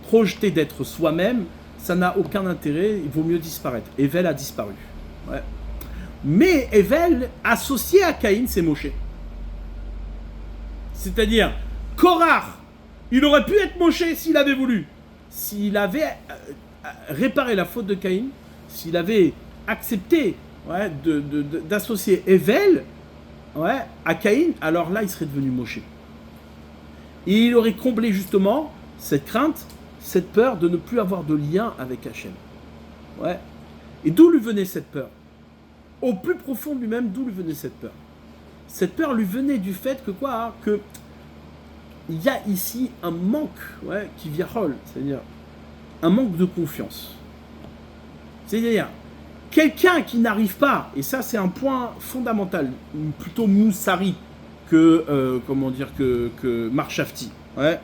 projeter d'être soi-même, ça n'a aucun intérêt, il vaut mieux disparaître. Hevel a disparu. Ouais. Mais Hevel, associé à Caïn, c'est Moshe. C'est-à-dire, Korach, il aurait pu être Moshe s'il avait voulu. S'il avait réparé la faute de Caïn, s'il avait accepté, ouais, d'associer Hevel, ouais, à Caïn, alors là, il serait devenu Moshe. Et il aurait comblé justement cette crainte, cette peur de ne plus avoir de lien avec Hachem. Ouais. Et d'où lui venait cette peur ? Au plus profond de lui-même, d'où lui venait cette peur ? Cette peur lui venait du fait que que il y a ici un manque, ouais, qui viole, c'est-à-dire un manque de confiance. C'est-à-dire quelqu'un qui n'arrive pas, et ça c'est un point fondamental, plutôt Moussari que Marshafti. Ouais.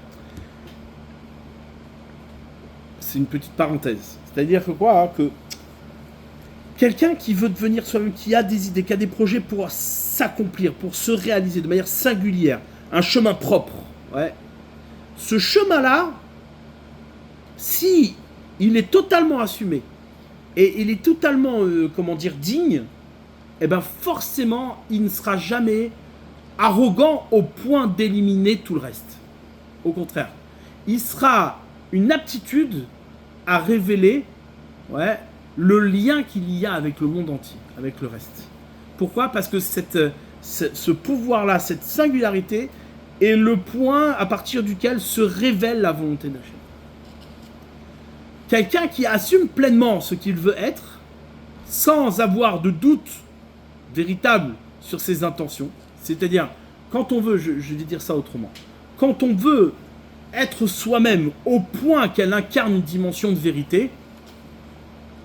C'est une petite parenthèse. C'est-à-dire que quelqu'un qui veut devenir soi-même, qui a des idées, qui a des projets pour s'accomplir, pour se réaliser de manière singulière, un chemin propre. Ouais. Ce chemin-là, si il est totalement assumé et il est totalement, digne, eh ben forcément, il ne sera jamais arrogant au point d'éliminer tout le reste. Au contraire, il sera une aptitude à révéler, ouais, le lien qu'il y a avec le monde entier, avec le reste. Pourquoi? Parce que ce pouvoir-là, cette singularité, est le point à partir duquel se révèle la volonté d'Hachem. Quelqu'un qui assume pleinement ce qu'il veut être, sans avoir de doute véritable sur ses intentions, c'est-à-dire, quand on veut, je vais dire ça autrement, quand on veut être soi-même au point qu'elle incarne une dimension de vérité,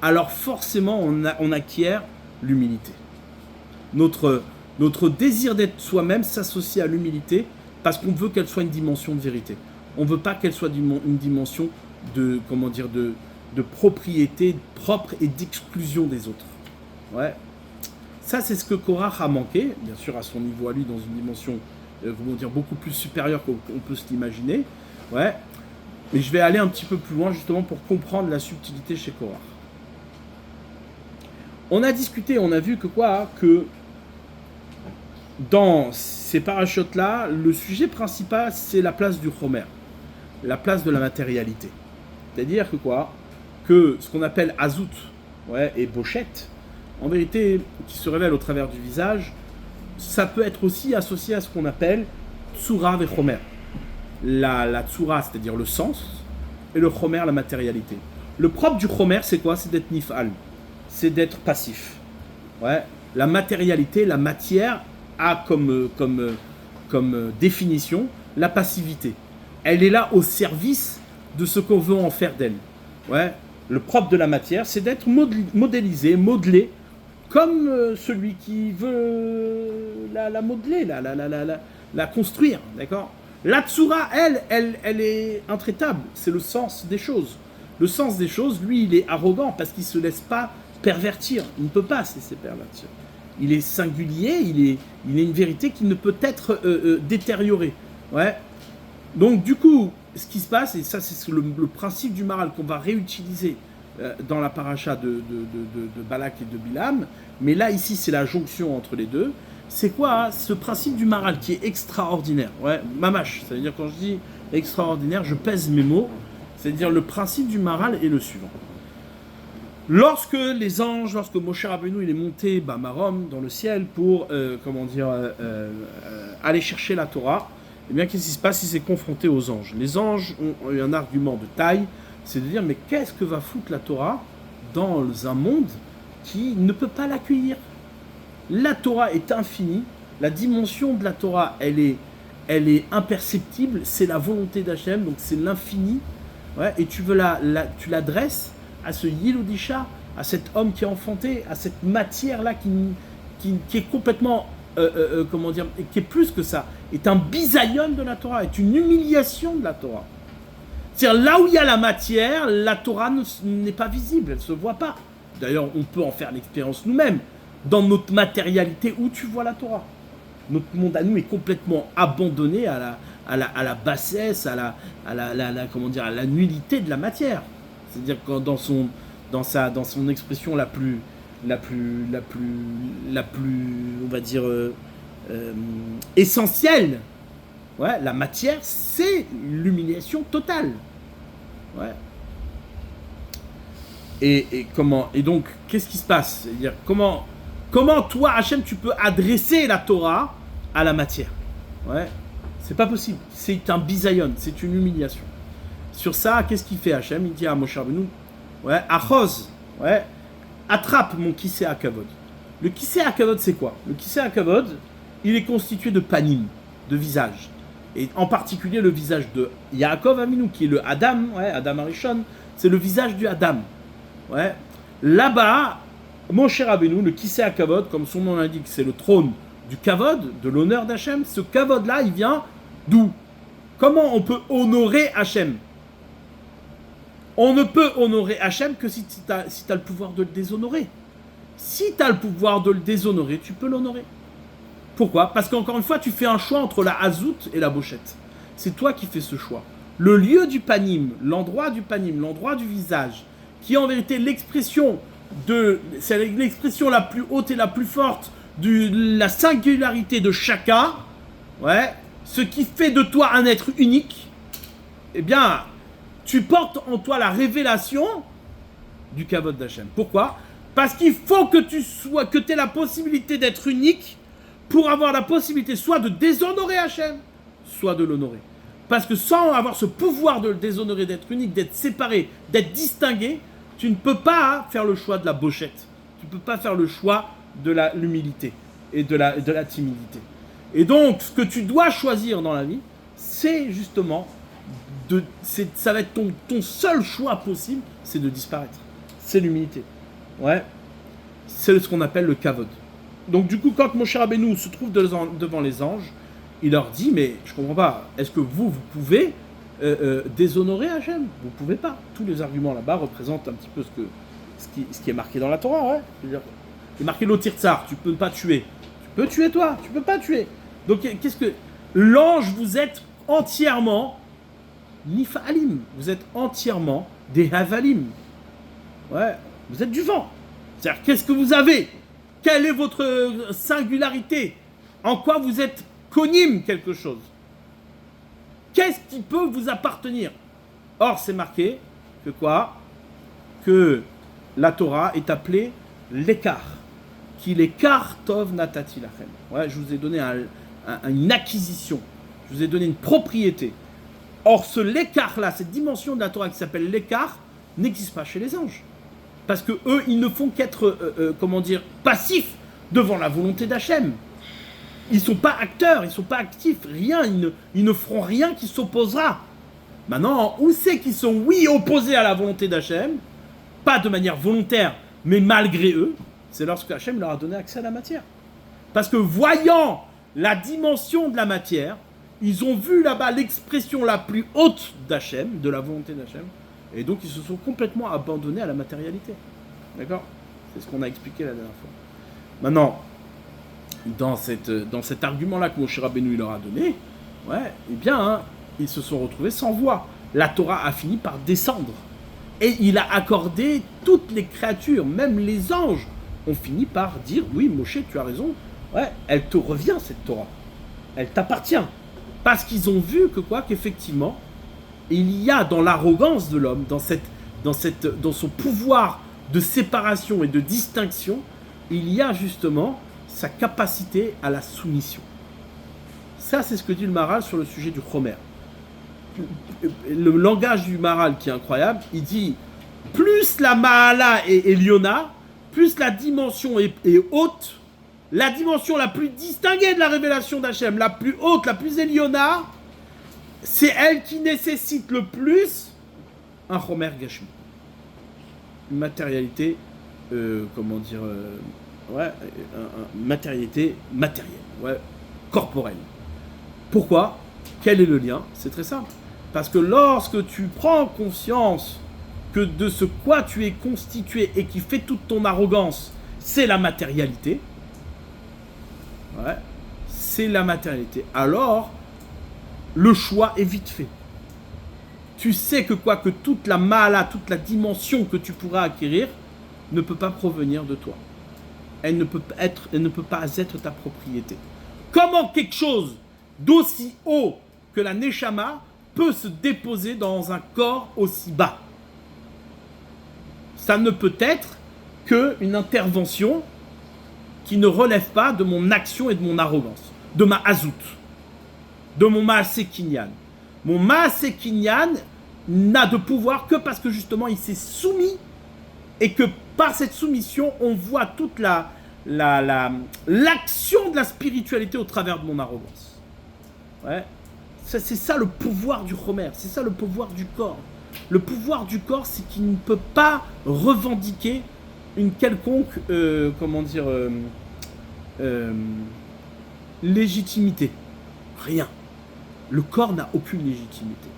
alors forcément on acquiert l'humilité. Notre désir d'être soi-même s'associe à l'humilité parce qu'on veut qu'elle soit une dimension de vérité. On ne veut pas qu'elle soit une dimension de propriété propre et d'exclusion des autres. Ouais. Ça, c'est ce que Korach a manqué, bien sûr à son niveau à lui, dans une dimension beaucoup plus supérieure qu'on peut se l'imaginer. Ouais. Mais je vais aller un petit peu plus loin justement pour comprendre la subtilité chez Korach. On a discuté, on a vu que dans ces parachutes-là, le sujet principal, c'est la place du chomer, la place de la matérialité. C'est-à-dire que ce qu'on appelle azout, et bochette, en vérité, qui se révèle au travers du visage, ça peut être aussi associé à ce qu'on appelle tsura ve chomer. La tsura, c'est-à-dire le sens, et le chomer, la matérialité. Le propre du chomer, c'est quoi? C'est d'être nif'al, c'est d'être passif. Ouais. La matérialité, la matière, a comme définition la passivité. Elle est là au service de ce qu'on veut en faire d'elle. Ouais. Le propre de la matière, c'est d'être modélisé, modelé, comme celui qui veut la modeler, la construire. D'accord? La tsura, elle est intraitable. C'est le sens des choses. Le sens des choses, lui, il est arrogant parce qu'il ne se laisse pas pervertir. Il ne peut pas se laisser pervertir. Il est singulier, il est une vérité qui ne peut être détériorée. Ouais. Donc du coup, ce qui se passe, et ça c'est le principe du Maral qu'on va réutiliser dans la paracha de Balak et de Bilam, mais là ici c'est la jonction entre les deux. C'est quoi ce principe du Maral qui est extraordinaire? Ouais, mamache, ça veut dire quand je dis extraordinaire, je pèse mes mots. C'est-à-dire le principe du Maral est le suivant. Lorsque Moshe Rabbeinu il est monté Marom dans le ciel pour aller chercher la Torah, eh bien qu'est-ce qui se passe? Il s'est confronté aux anges. Les anges ont eu un argument de taille, c'est de dire mais qu'est-ce que va foutre la Torah dans un monde qui ne peut pas l'accueillir? La Torah est infinie, la dimension de la Torah elle est imperceptible, c'est la volonté d'Hachem, donc c'est l'infini, ouais, et tu l'adresses à ce Yiludisha, à cet homme qui est enfanté, à cette matière-là qui est complètement, qui est plus que ça, est un bisaïon de la Torah, est une humiliation de la Torah. C'est-à-dire là où il y a la matière, la Torah n'est pas visible, elle ne se voit pas. D'ailleurs, on peut en faire l'expérience nous-mêmes, dans notre matérialité où tu vois la Torah. Notre monde à nous est complètement abandonné à la bassesse, à la nullité de la matière. C'est-à-dire que dans son expression la plus on va dire essentielle, ouais, la matière c'est l'humiliation totale, ouais. Et donc qu'est-ce qui se passe? C'est-à-dire comment toi Hachem tu peux adresser la Torah à la matière, ouais, c'est pas possible, c'est un bisaïon, c'est une humiliation. Sur ça, qu'est-ce qu'il fait Hachem? Il dit à Moshe Rabbeinu, ouais, Achoz, ouais, attrape mon kissé à kavod. Le kissé à kavod, c'est quoi? Le kissé à kavod, il est constitué de panim, de visage. Et en particulier le visage de Yaakov Avinu, qui est le Adam, ouais, Adam Arishon, c'est le visage du Adam. Ouais. Là-bas, Moshe Rabbeinu, le kissé à kavod, comme son nom l'indique, c'est le trône du kavod, de l'honneur d'Hachem. Ce kavod-là, il vient d'où? Comment on peut honorer Hachem? On ne peut honorer Hachem que si tu as le pouvoir de le déshonorer. Si tu as le pouvoir de le déshonorer, tu peux l'honorer. Pourquoi? Parce qu'encore une fois, tu fais un choix entre la hazout et la bochette. C'est toi qui fais ce choix. Le lieu du panim, l'endroit du panim, l'endroit du visage, qui est en vérité c'est l'expression la plus haute et la plus forte de la singularité de chacun, ouais, ce qui fait de toi un être unique, eh bien, tu portes en toi la révélation du kavod d'Hachem. Pourquoi? Parce qu'il faut que tu aies la possibilité d'être unique pour avoir la possibilité soit de déshonorer Hachem, soit de l'honorer. Parce que sans avoir ce pouvoir de le déshonorer, d'être unique, d'être séparé, d'être distingué, tu ne peux pas faire le choix de la bochette. Tu ne peux pas faire le choix de l'humilité et de la timidité. Et donc, ce que tu dois choisir dans la vie, c'est justement, ça va être ton seul choix possible, c'est de disparaître. C'est l'humilité. Ouais. C'est ce qu'on appelle le kavod. Donc du coup, quand Moshe Rabbeinu se trouve devant les anges, il leur dit, mais je comprends pas, est-ce que vous pouvez déshonorer Hachem? Vous pouvez pas. Tous les arguments là-bas représentent un petit peu ce qui est marqué dans la Torah. Ouais. Il est marqué l'otir tsar, tu peux pas tuer. Tu peux tuer toi, tu peux pas tuer. Donc qu'est-ce que... L'ange, vous êtes entièrement nifa'alim, vous êtes entièrement des havalim. Ouais, vous êtes du vent. C'est-à-dire, qu'est-ce que vous avez? Quelle est votre singularité? En quoi vous êtes konim quelque chose? Qu'est-ce qui peut vous appartenir? Or, c'est marqué que quoi? Que la Torah est appelée l'écart. Qui l'écart tov natati lachem. Ouais, je vous ai donné une acquisition. Je vous ai donné une propriété. Or, ce l'écart-là, cette dimension de la Torah qui s'appelle l'écart, n'existe pas chez les anges. Parce que eux, ils ne font qu'être, passifs devant la volonté d'Hachem. Ils ne sont pas acteurs, ils ne sont pas actifs, rien, ils ne feront rien qui s'opposera. Maintenant, où c'est qu'ils sont, oui, opposés à la volonté d'Hachem, pas de manière volontaire, mais malgré eux, c'est lorsque Hachem leur a donné accès à la matière. Parce que voyant la dimension de la matière, ils ont vu là-bas l'expression la plus haute d'Hachem, de la volonté d'Hachem, et donc ils se sont complètement abandonnés à la matérialité. D'accord? C'est ce qu'on a expliqué la dernière fois. Maintenant, dans cet argument-là que Moshe Rabbeinu leur a donné, ouais, eh bien, ils se sont retrouvés sans voix. La Torah a fini par descendre. Et il a accordé toutes les créatures, même les anges, ont fini par dire, oui, Moshe, tu as raison, ouais, elle te revient cette Torah. Elle t'appartient. Parce qu'ils ont vu qu'effectivement, il y a dans l'arrogance de l'homme, dans son pouvoir de séparation et de distinction, il y a justement sa capacité à la soumission. Ça, c'est ce que dit le Maharal sur le sujet du Chomer. Le langage du Maharal qui est incroyable, il dit plus la Mahala est Eliona, plus la dimension est haute, la dimension la plus distinguée de la révélation d'Hachem, la plus haute, la plus Eliona, c'est elle qui nécessite le plus un Chomer Gashmi. Une matérialité, matérialité matérielle, ouais, corporelle. Pourquoi? Quel est le lien? C'est très simple. Parce que lorsque tu prends conscience que de ce quoi tu es constitué et qui fait toute ton arrogance, c'est la matérialité, ouais, c'est la matérialité, alors le choix est vite fait. Tu sais que toute la mala, toute la dimension que tu pourras acquérir ne peut pas provenir de toi. Elle ne peut pas être ta propriété. Comment quelque chose d'aussi haut que la Neshama peut se déposer dans un corps aussi bas? Ça ne peut être qu'une intervention qui ne relève pas de mon action et de mon arrogance, de ma hazout, de mon Maaseh Kinyan. Mon Maaseh Kinyan n'a de pouvoir que parce que justement il s'est soumis et que par cette soumission on voit toute l'action de la spiritualité au travers de mon arrogance. Ouais. C'est ça le pouvoir du Chomer, c'est ça le pouvoir du corps. Le pouvoir du corps, c'est qu'il ne peut pas revendiquer une quelconque, légitimité. Rien. Le corps n'a aucune légitimité.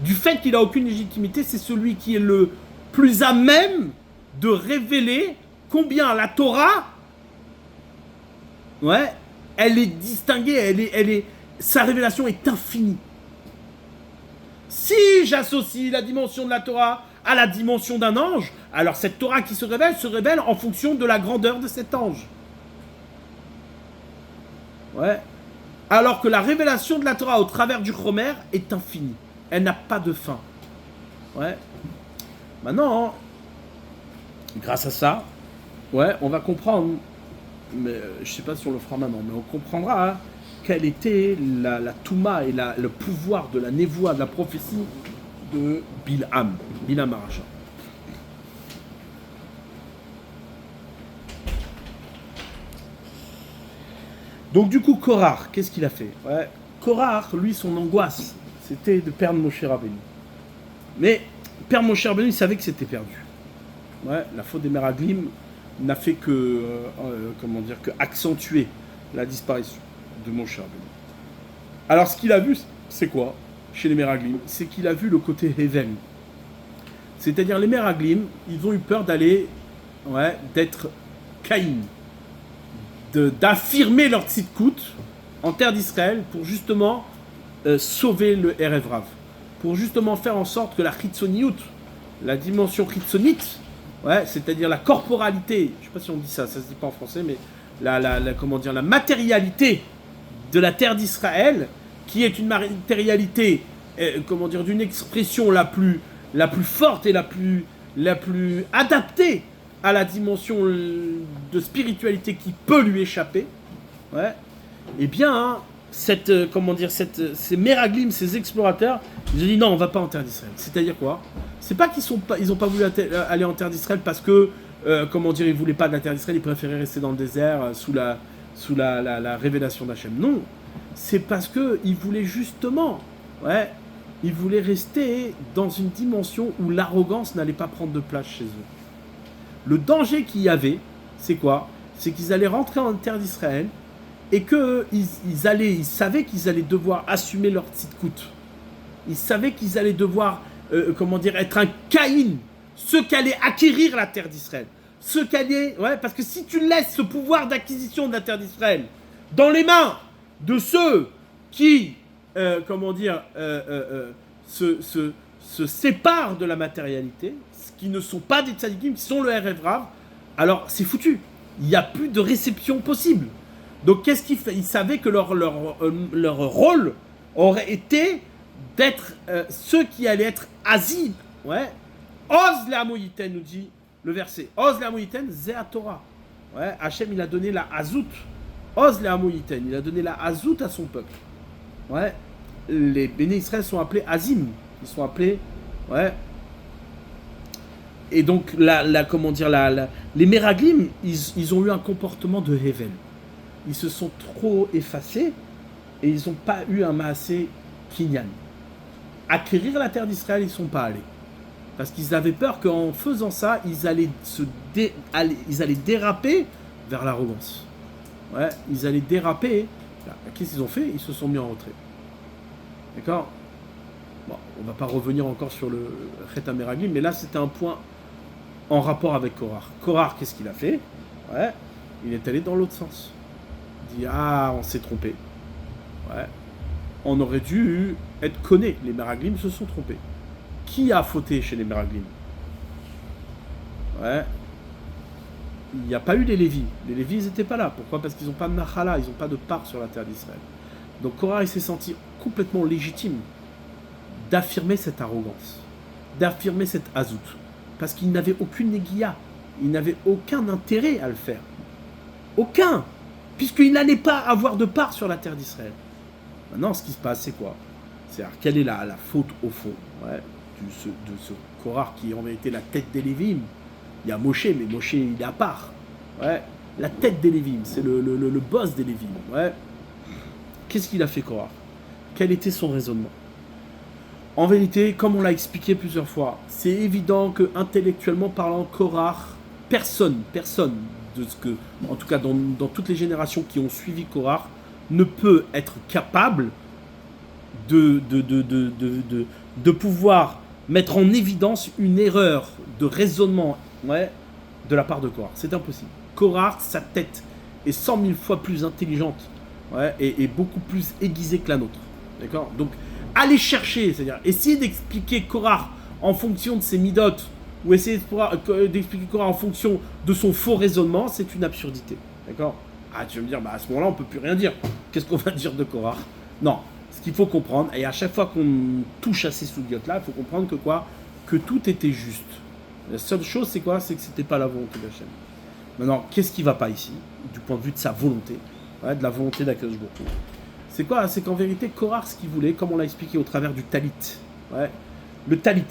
Du fait qu'il n'a aucune légitimité, c'est celui qui est le plus à même de révéler combien la Torah, ouais, elle est distinguée, sa révélation est infinie. Si j'associe la dimension de la Torah à la dimension d'un ange, alors cette Torah qui se révèle en fonction de la grandeur de cet ange. Ouais. Alors que la révélation de la Torah au travers du Chomer est infinie. Elle n'a pas de fin. Ouais. Maintenant, Grâce à ça, ouais, on va comprendre, mais je sais pas si on le fera maintenant, mais on comprendra hein, quelle était la Touma et le pouvoir de la névoie, de la prophétie de Bilham Aracha. Donc du coup, Korah, qu'est-ce qu'il a fait ouais, Korah, lui, son angoisse, c'était de perdre Moshe Rabbeinu. Mais perdre Moshe Rabbeinu, il savait que c'était perdu. Ouais, la faute des Meraglim n'a fait que, que accentuer la disparition de Moshe Rabbeinu. Alors ce qu'il a vu, c'est quoi chez les Meraglim? C'est qu'il a vu le côté Hevel. C'est-à-dire les Meraglim, ils ont eu peur d'aller, ouais, d'être Caïn, d'affirmer leur tzidkout en terre d'Israël pour justement sauver le Erev Rav, pour justement faire en sorte que la chitzoniout, la dimension chitzonite, ouais, c'est-à-dire la corporalité, je ne sais pas si on dit ça, ça se dit pas en français, mais la matérialité de la terre d'Israël, qui est une matérialité, d'une expression la plus forte et la plus adaptée à la dimension de spiritualité qui peut lui échapper, ouais, eh bien, hein, ces Meraglim, ces explorateurs, ils ont dit non, on va pas en terre d'Israël. C'est-à-dire quoi? C'est pas ils ont pas voulu aller en terre d'Israël parce que, ils voulaient pas de la terre d'Israël, ils préféraient rester dans le désert sous la révélation d'Hachem. Non, c'est parce que ils voulaient justement, ouais, ils voulaient rester dans une dimension où l'arrogance n'allait pas prendre de place chez eux. Le danger qu'il y avait, c'est quoi? C'est qu'ils allaient rentrer en terre d'Israël et qu'ils savaient qu'ils allaient devoir assumer leur tzidkout. Ils savaient qu'ils allaient devoir, être un Caïn, ceux qui allaient acquérir la terre d'Israël. Parce que si tu laisses ce pouvoir d'acquisition de la terre d'Israël dans les mains de ceux qui, se séparent de la matérialité, qui ne sont pas des tzadikim, qui sont le Erev Rav, alors c'est foutu. Il n'y a plus de réception possible. Donc qu'est-ce qu'il fait? Ils savaient que leur rôle aurait été d'être ceux qui allaient être Azim. Ouais. Oz le'amoyiten, nous dit le verset. Oz le'amoyiten, zeh Torah. Ouais. Hachem, il a donné la Azout. Oz le'amoyiten, il a donné la Azout à son peuple. Ouais. Les Béné Israël sont appelés Azim. Ils sont appelés, ouais. Et donc, les Meraglim, ils ont eu un comportement de Hevel. Ils se sont trop effacés et ils n'ont pas eu un Maasé Kinyan. Acquérir la terre d'Israël, ils ne sont pas allés. Parce qu'ils avaient peur qu'en faisant ça, ils allaient déraper vers l'arrogance. Ouais, ils allaient déraper. Qu'est-ce qu'ils ont fait? Ils se sont mis en retrait. D'accord? Bon, on ne va pas revenir encore sur le Chet Meraglim, mais là, c'était un point en rapport avec Korah. Korah, qu'est-ce qu'il a fait? Ouais, il est allé dans l'autre sens. Il dit, on s'est trompé. Ouais. On aurait dû être conné. Les Meraglim se sont trompés. Qui a fauté chez les Meraglim? Ouais. Il n'y a pas eu les Lévis. Les Lévis, ils n'étaient pas là. Pourquoi? Parce qu'ils n'ont pas de Nachala, ils n'ont pas de part sur la terre d'Israël. Donc Korah, il s'est senti complètement légitime d'affirmer cette arrogance, d'affirmer cette azout. Parce qu'il n'avait aucune néguia, il n'avait aucun intérêt à le faire. Aucun, puisqu'il n'allait pas avoir de part sur la terre d'Israël. Maintenant, ce qui se passe, c'est quoi? C'est-à-dire, quelle est la faute au fond, ouais, de ce Korah qui est en vérité la tête des Lévim? Il y a Moshe, mais Moshe, il est à part. Ouais, la tête des Lévim, c'est le boss des Lévim. Ouais. Qu'est-ce qu'il a fait, Korah? Quel était son raisonnement? En vérité, comme on l'a expliqué plusieurs fois, c'est évident que intellectuellement parlant, Korah, personne, de ce que, en tout cas dans toutes les générations qui ont suivi Korah, ne peut être capable de pouvoir mettre en évidence une erreur de raisonnement, ouais, de la part de Korah. C'est impossible. Korah, sa tête est 100 000 fois plus intelligente, ouais, et beaucoup plus aiguisée que la nôtre. D'accord? Donc, aller chercher, c'est-à-dire essayer d'expliquer Korah en fonction de ses midotes, ou essayer d'expliquer Korah en fonction de son faux raisonnement, c'est une absurdité. D'accord? Tu vas me dire, à ce moment-là, on ne peut plus rien dire. Qu'est-ce qu'on va dire de Korah? Non. Ce qu'il faut comprendre, et à chaque fois qu'on touche à ces sougiotes-là, il faut comprendre que tout était juste. La seule chose, c'est quoi? C'est que c'était pas la volonté d'Hachem. Maintenant, qu'est-ce qui va pas ici, du point de vue de sa volonté, ouais, de la volonté d'Akadosh Baruch Hu? C'est quoi? C'est qu'en vérité, Korah, ce qu'il voulait, comme on l'a expliqué au travers du talit, ouais, le talit,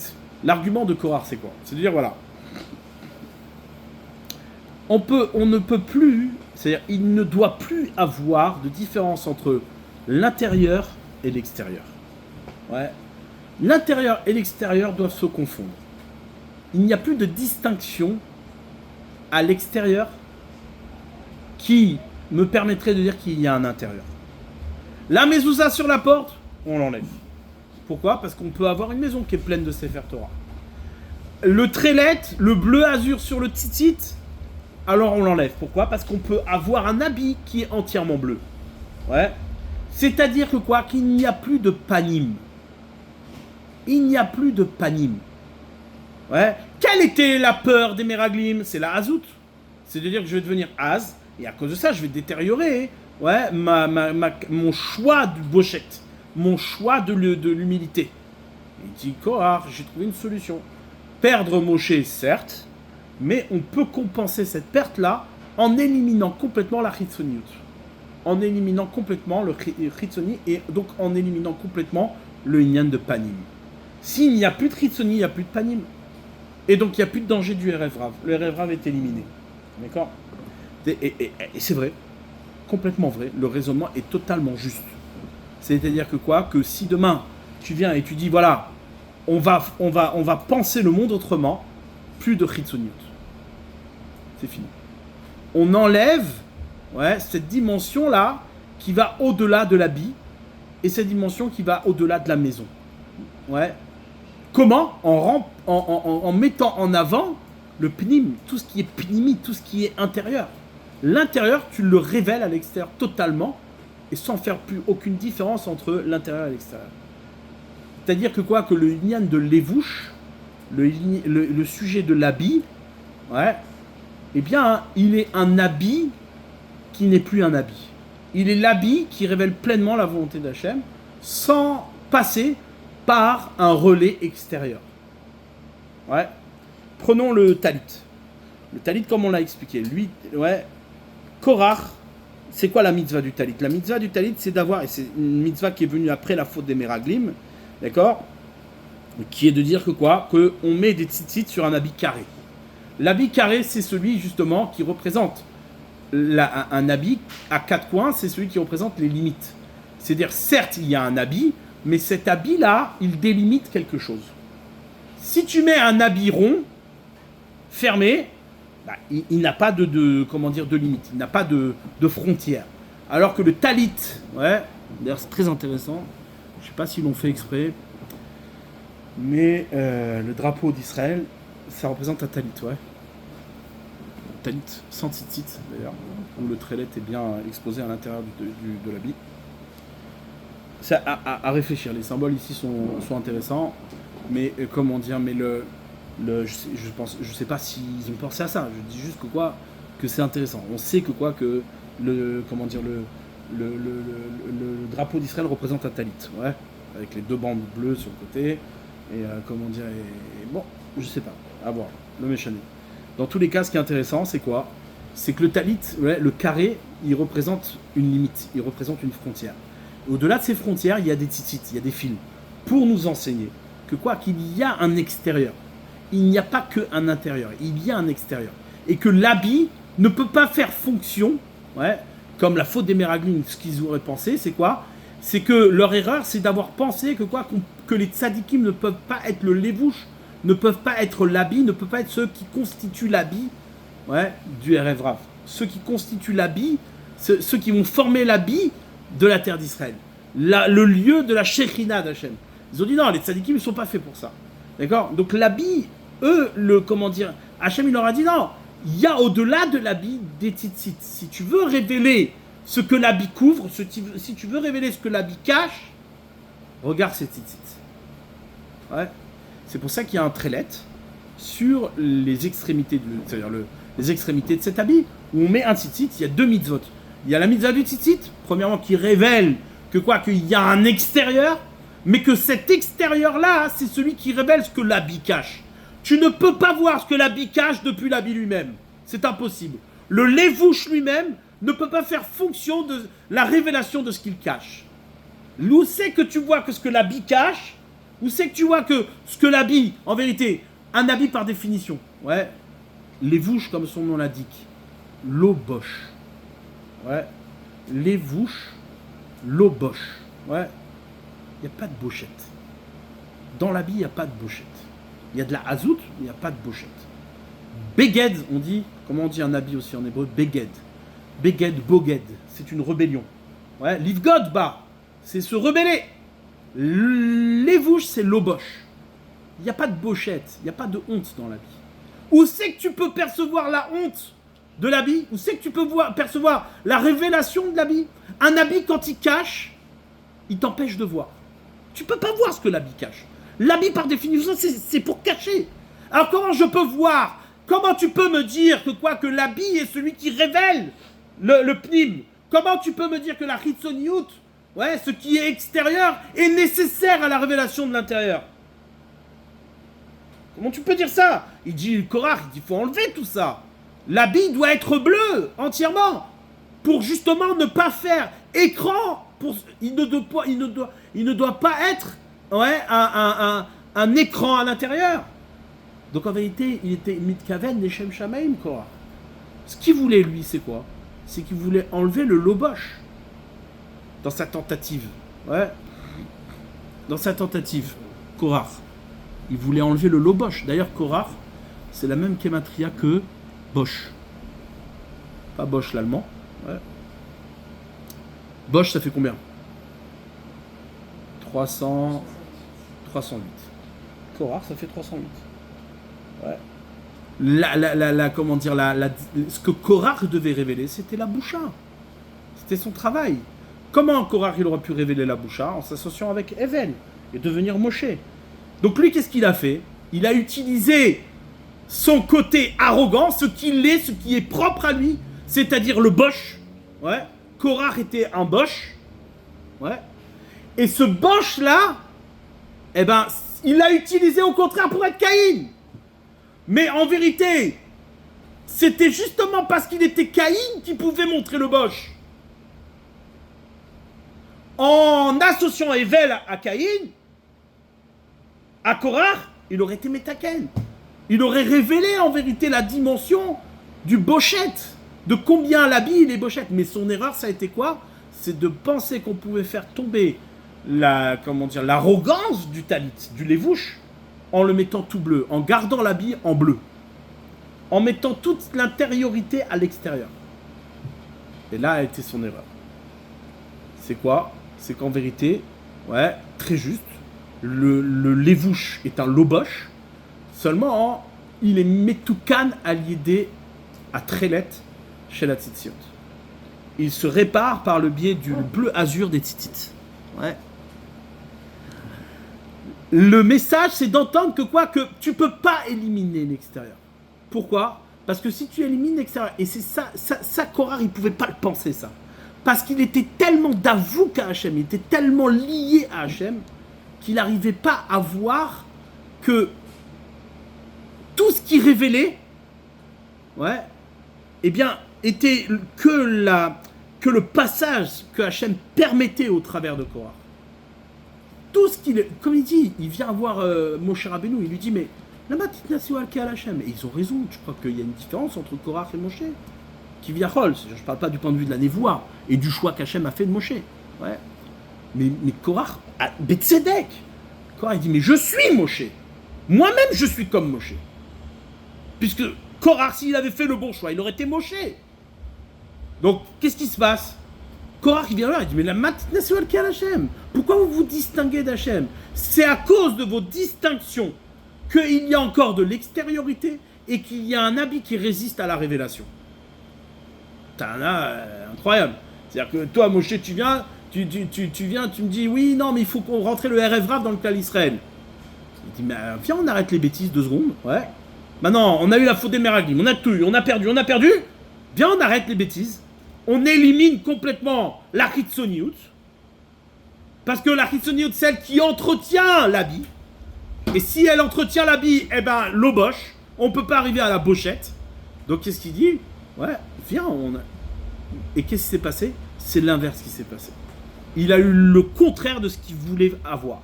l'argument de Korah, c'est quoi? C'est de dire, voilà, on ne peut plus, c'est-à-dire, il ne doit plus avoir de différence entre l'intérieur et l'extérieur. Ouais. L'intérieur et l'extérieur doivent se confondre. Il n'y a plus de distinction à l'extérieur qui me permettrait de dire qu'il y a un intérieur. La mezouza sur la porte, on l'enlève. Pourquoi? Parce qu'on peut avoir une maison qui est pleine de Sefer Torah. Le trélet, le bleu azur sur le tzitzit, alors on l'enlève. Pourquoi? Parce qu'on peut avoir un habit qui est entièrement bleu. Ouais. C'est-à-dire que quoi? Qu'il n'y a plus de panim. Il n'y a plus de panim. Ouais. Quelle était la peur des Meraglim? C'est la hazout. C'est de dire que je vais devenir haz, et à cause de ça, je vais détériorer, ouais, mon choix du bochette, mon choix de l'humilité. Il dit, Korah, j'ai trouvé une solution. Perdre Moshe, certes, mais on peut compenser cette perte-là en éliminant complètement la chitzoniut. En éliminant complètement le chitzoni, et donc en éliminant complètement le inyan de panim. S'il n'y a plus de chitzoni, il n'y a plus de panim. Et donc il n'y a plus de danger du Erev Rav. Le Erev Rav est éliminé. D'accord? Et c'est vrai. Complètement vrai. Le raisonnement est totalement juste. C'est-à-dire que quoi? Que si demain, tu viens et tu dis, voilà, on va penser le monde autrement, plus de chitzoniut. C'est fini. On enlève, ouais, cette dimension-là qui va au-delà de l'habit et cette dimension qui va au-delà de la maison. Ouais. Comment? En mettant en avant le pnim, tout ce qui est pnimi, tout ce qui est intérieur. L'intérieur, tu le révèles à l'extérieur totalement et sans faire plus aucune différence entre l'intérieur et l'extérieur. C'est-à-dire que quoi? Que le inyan de l'évouche, le sujet de l'habit, ouais, eh bien, il est un habit qui n'est plus un habit. Il est l'habit qui révèle pleinement la volonté d'Hachem sans passer par un relais extérieur. Ouais. Prenons le talit. Le talit, comme on l'a expliqué, lui, ouais, Korah, c'est quoi la mitzvah du talit? La mitzvah du talit, c'est d'avoir, et c'est une mitzvah qui est venue après la faute des Meraglim, d'accord, qui est de dire que quoi? Que on met des tzitzit sur un habit carré. L'habit carré, c'est celui justement qui représente un habit à quatre coins, c'est celui qui représente les limites. C'est-à-dire, certes, il y a un habit, mais cet habit-là, il délimite quelque chose. Si tu mets un habit rond, fermé, bah, il n'a pas de limite, il n'a pas de frontière. Alors que le talit, ouais, d'ailleurs c'est très intéressant, je ne sais pas s'ils l'ont fait exprès, mais le drapeau d'Israël, ça représente un talit, ouais. Talit sans tzitzit d'ailleurs, où le trélet est bien exposé à l'intérieur de l'habit. C'est à réfléchir, les symboles ici sont intéressants, mais comment dire, mais je sais pas s'ils ont pensé à ça, je dis juste que c'est intéressant. On sait que le drapeau d'Israël représente un talit, ouais, avec les deux bandes bleues sur le côté, et bon, je sais pas, à voir, le méchané. Dans tous les cas, ce qui est intéressant, c'est quoi? C'est que le talit, ouais, le carré, il représente une limite, il représente une frontière. Au-delà de ces frontières, il y a des tzitzit, il y a des fils, pour nous enseigner qu'il y a un extérieur. Il n'y a pas qu'un intérieur, il y a un extérieur. Et que l'habit ne peut pas faire fonction, ouais, comme la faute des Meraglim, ce qu'ils auraient pensé, c'est quoi? C'est que leur erreur, c'est d'avoir pensé que les tzadikim ne peuvent pas être le levouche, ne peuvent pas être l'habit, ne peuvent pas être ceux qui constituent l'habit, ouais, du Erev Rav. Ceux qui constituent l'habit, ceux qui vont former l'habit de la terre d'Israël. Le lieu de la Shekhinah d'Hachem. Ils ont dit non, les tzadikim ne sont pas faits pour ça. D'accord? Donc l'habit, Hachem il leur a dit non, il y a au-delà de l'habit des tzitzit. Si tu veux révéler ce que l'habit couvre, si tu veux révéler ce que l'habit cache, regarde ces tzitzit. Ouais. C'est pour ça qu'il y a un trélet sur les extrémités, c'est-à-dire les extrémités de cet habit, où on met un tzitzit, il y a deux mitzvot. Il y a la mitzvah du tzitzit, premièrement, qui révèle qu'il y a un extérieur, mais que cet extérieur-là, c'est celui qui révèle ce que l'habit cache. Tu ne peux pas voir ce que l'habit cache depuis l'habit lui-même. C'est impossible. Le lévouche lui-même ne peut pas faire fonction de la révélation de ce qu'il cache. Où c'est que tu vois que ce que l'habit cache? Où c'est que tu vois que ce que l'habit, en vérité, un habit par définition, ouais, lévouche comme son nom l'indique, l'oboche, ouais, lévouche, l'oboche, ouais, il n'y a pas de bochette. Dans l'habit, il n'y a pas de bochette. Il y a de la hazout, mais il n'y a pas de bochette. Beged, on dit, comment on dit un habit aussi en hébreu? Beged. Beged, boged, c'est une rébellion. Ouais, livgod, bah, c'est se rebeller. Lévouche, c'est l'oboche. Il n'y a pas de bochette, il n'y a pas de honte dans l'habit. Où c'est que tu peux percevoir la honte de l'habit? Où c'est que tu peux percevoir la révélation de l'habit? Un habit, quand il cache, il t'empêche de voir. Tu ne peux pas voir ce que l'habit cache. L'habit, par définition, c'est pour cacher. Alors comment je peux voir? Comment tu peux me dire que l'habit est celui qui révèle le pnim? Comment tu peux me dire que la chitzoniout, ouais, ce qui est extérieur, est nécessaire à la révélation de l'intérieur? Comment tu peux dire ça? Il dit, Korach, il faut enlever tout ça. L'habit doit être bleu, entièrement, pour justement ne pas faire écran. Il ne doit pas être, ouais, un écran à l'intérieur. Donc en vérité, il était mitkaven leshem shamaim, Korach. Ce qu'il voulait, lui, c'est quoi? C'est qu'il voulait enlever le lobosh dans sa tentative. Ouais. Dans sa tentative, Korach. Il voulait enlever le lobosh. D'ailleurs, Korach, c'est la même kématria que Bosch. Pas Bosch l'allemand. Ouais. Bosch, ça fait combien? 308. Korach, ça fait 308. Ouais. Comment dire, ce que Korach devait révéler, c'était la boucha. C'était son travail. Comment Korach il aurait pu révéler la boucha? En s'associant avec Evel et devenir Moshe. Donc lui, qu'est-ce qu'il a fait? Il a utilisé son côté arrogant, ce qu'il est, ce qui est propre à lui, c'est-à-dire le bosch. Ouais. Korach était un bosch. Ouais. Et ce bosch-là, eh ben, il l'a utilisé au contraire pour être Caïn. Mais en vérité, c'était justement parce qu'il était Caïn qu'il pouvait montrer le bosch. En associant Evel à Caïn, à Korach, il aurait été Metaken. Il aurait révélé en vérité la dimension du bochette, de combien l'habit il est bochette. Mais son erreur, ça a été quoi? C'est de penser qu'on pouvait faire tomber l'arrogance du talit, du lévouche, en le mettant tout bleu, en gardant l'habit en bleu, en mettant toute l'intériorité à l'extérieur. Et là a été son erreur. C'est quoi? C'est qu'en vérité, ouais, très juste, le lévouche est un loboche, seulement il est metoukan à l'idée à Trélet chez la tzitziot. Il se répare par le biais du bleu azur des tzitzites. Ouais. Le message, c'est d'entendre que tu peux pas éliminer l'extérieur. Pourquoi? Parce que si tu élimines l'extérieur, et c'est ça Korach, il pouvait pas le penser ça. Parce qu'il était tellement d'avouk à Hachem, il était tellement lié à Hachem, qu'il n'arrivait pas à voir que tout ce qui révélait, ouais, eh bien, était que le passage que Hachem permettait au travers de Korach. Tout ce qu'il, comme il dit, il vient voir Moshe Rabbeinu, il lui dit, mais lama titnasu al ke'al Hachem. Et ils ont raison, je crois qu'il y a une différence entre Korach et Moshe. Qui vient Chol, je ne parle pas du point de vue de la névoie et du choix qu'Hachem a fait de Moshe. Ouais. Mais Korach, Betzedek, Korach il dit, mais je suis Moshe. Moi-même, je suis comme Moshe. Puisque Korach, s'il avait fait le bon choix, il aurait été Moshe. Donc, qu'est-ce qui se passe? Korach, il vient là, il dit, mais la matinée, c'est quel Hachem? Pourquoi vous vous distinguez d'Hachem? C'est à cause de vos distinctions qu'il y a encore de l'extériorité et qu'il y a un habit qui résiste à la révélation. Incroyable. C'est-à-dire que toi, Moshe, tu viens, tu me dis, oui, non, mais il faut qu'on rentre le RF Rav dans le Klal Israël. Il dit, mais viens, on arrête les bêtises 2 secondes. Ouais. Maintenant, on a eu la faute des Meraglim, on a tout eu, on a perdu. Viens, on arrête les bêtises. On élimine complètement la Chitzoniout. Parce que la Chitzoniout, celle qui entretient l'habit. Et si elle entretient l'habit, eh ben, l'oboche. On ne peut pas arriver à la bochette. Donc, qu'est-ce qu'il dit? Ouais, viens, Et qu'est-ce qui s'est passé? C'est l'inverse qui s'est passé. Il a eu le contraire de ce qu'il voulait avoir.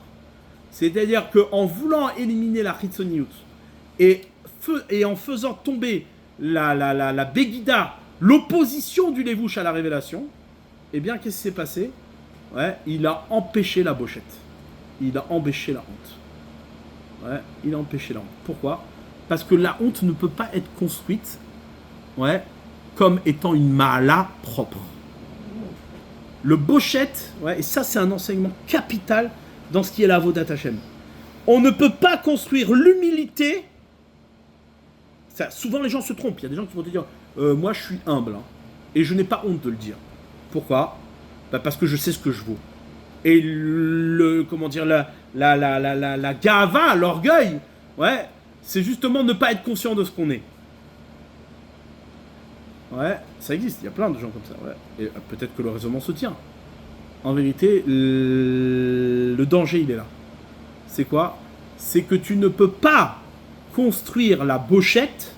C'est-à-dire qu'en voulant éliminer la Chitsoniut et en faisant tomber la Begida, l'opposition du Lévouche à la révélation, eh bien, qu'est-ce qui s'est passé? Ouais, il a empêché la bochette. Il a empêché la honte. Ouais, il a empêché la honte. Pourquoi? Parce que la honte ne peut pas être construite, ouais, comme étant une ma'ala propre. Le bochette, ouais, et ça c'est un enseignement capital dans ce qui est la Avodat Hashem. On ne peut pas construire l'humilité. Ça, souvent les gens se trompent. Il y a des gens qui vont te dire moi je suis humble, hein, et je n'ai pas honte de le dire. Pourquoi? Parce que je sais ce que je vaux. Et la gava, l'orgueil, ouais, c'est justement ne pas être conscient de ce qu'on est. Ouais, ça existe, il y a plein de gens comme ça. Ouais. Et peut-être que le raisonnement se tient. En vérité, le danger, il est là. C'est quoi? C'est que tu ne peux pas construire la bochette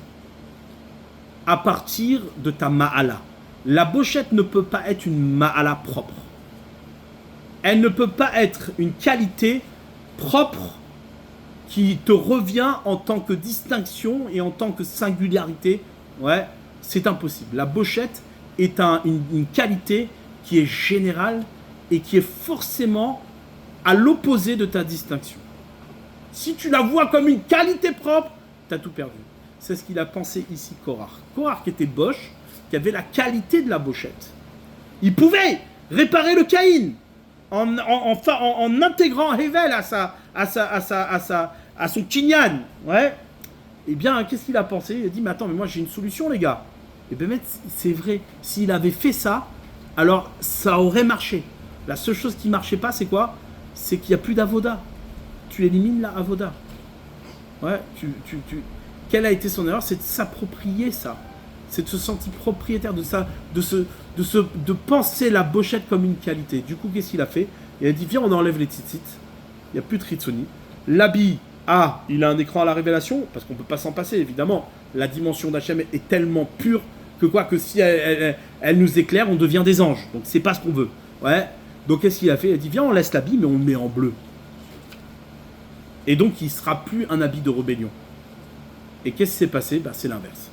à partir de ta ma'ala. La bochette ne peut pas être une ma'ala propre. Elle ne peut pas être une qualité propre qui te revient en tant que distinction et en tant que singularité. Ouais, c'est impossible. La bochette est une qualité qui est générale et qui est forcément à l'opposé de ta distinction. Si tu la vois comme une qualité propre, tu as tout perdu. C'est ce qu'il a pensé ici Korach. Korach qui était boche, qui avait la qualité de la bochette. Il pouvait réparer le Caïn en intégrant Hevel à son kinyan. Ouais. Eh bien, qu'est-ce qu'il a pensé? Il a dit, mais attends, mais moi j'ai une solution, les gars. Et bien, c'est vrai. S'il avait fait ça, alors ça aurait marché. La seule chose qui ne marchait pas, c'est quoi? C'est qu'il n'y a plus d'avoda. Tu élimines la avoda. Ouais, Quelle a été son erreur? C'est de s'approprier ça. C'est de se sentir propriétaire de ça, de penser la bochette comme une qualité. Du coup, qu'est-ce qu'il a fait? Il a dit, viens, on enlève les tzitzit. Il n'y a plus de tritsoni. L'habit, il a un écran à la révélation, parce qu'on ne peut pas s'en passer, évidemment. La dimension d'Hachem est tellement pure que si elle nous éclaire, on devient des anges. Donc, c'est pas ce qu'on veut. Ouais. Donc, qu'est-ce qu'il a fait? Il a dit, viens, on laisse l'habit, mais on le met en bleu. Et donc, il ne sera plus un habit de rébellion. Et qu'est-ce qui s'est passé? C'est l'inverse.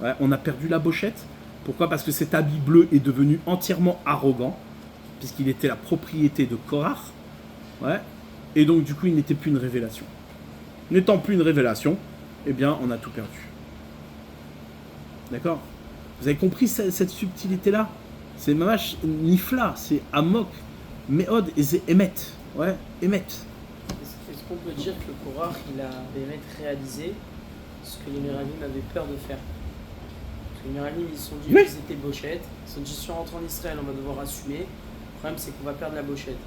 Ouais, on a perdu la bochette. Pourquoi? Parce que cet habit bleu est devenu entièrement arrogant, puisqu'il était la propriété de Korach. Ouais. Et donc, du coup, il n'était plus une révélation. N'étant plus une révélation, eh bien, on a tout perdu. D'accord? Vous avez compris cette subtilité-là? C'est mamash nifla, c'est amok, meod et c'est emet. Ouais, emet. Est-ce qu'on peut dire que Korach, il a réalisé ce que les Méranim avaient peur de faire? Parce que les Méranim, ils se sont dit qu'ils étaient bochettes. Ils se sont dit, si on rentre en Israël, on va devoir assumer. Le problème, c'est qu'on va perdre la bochette.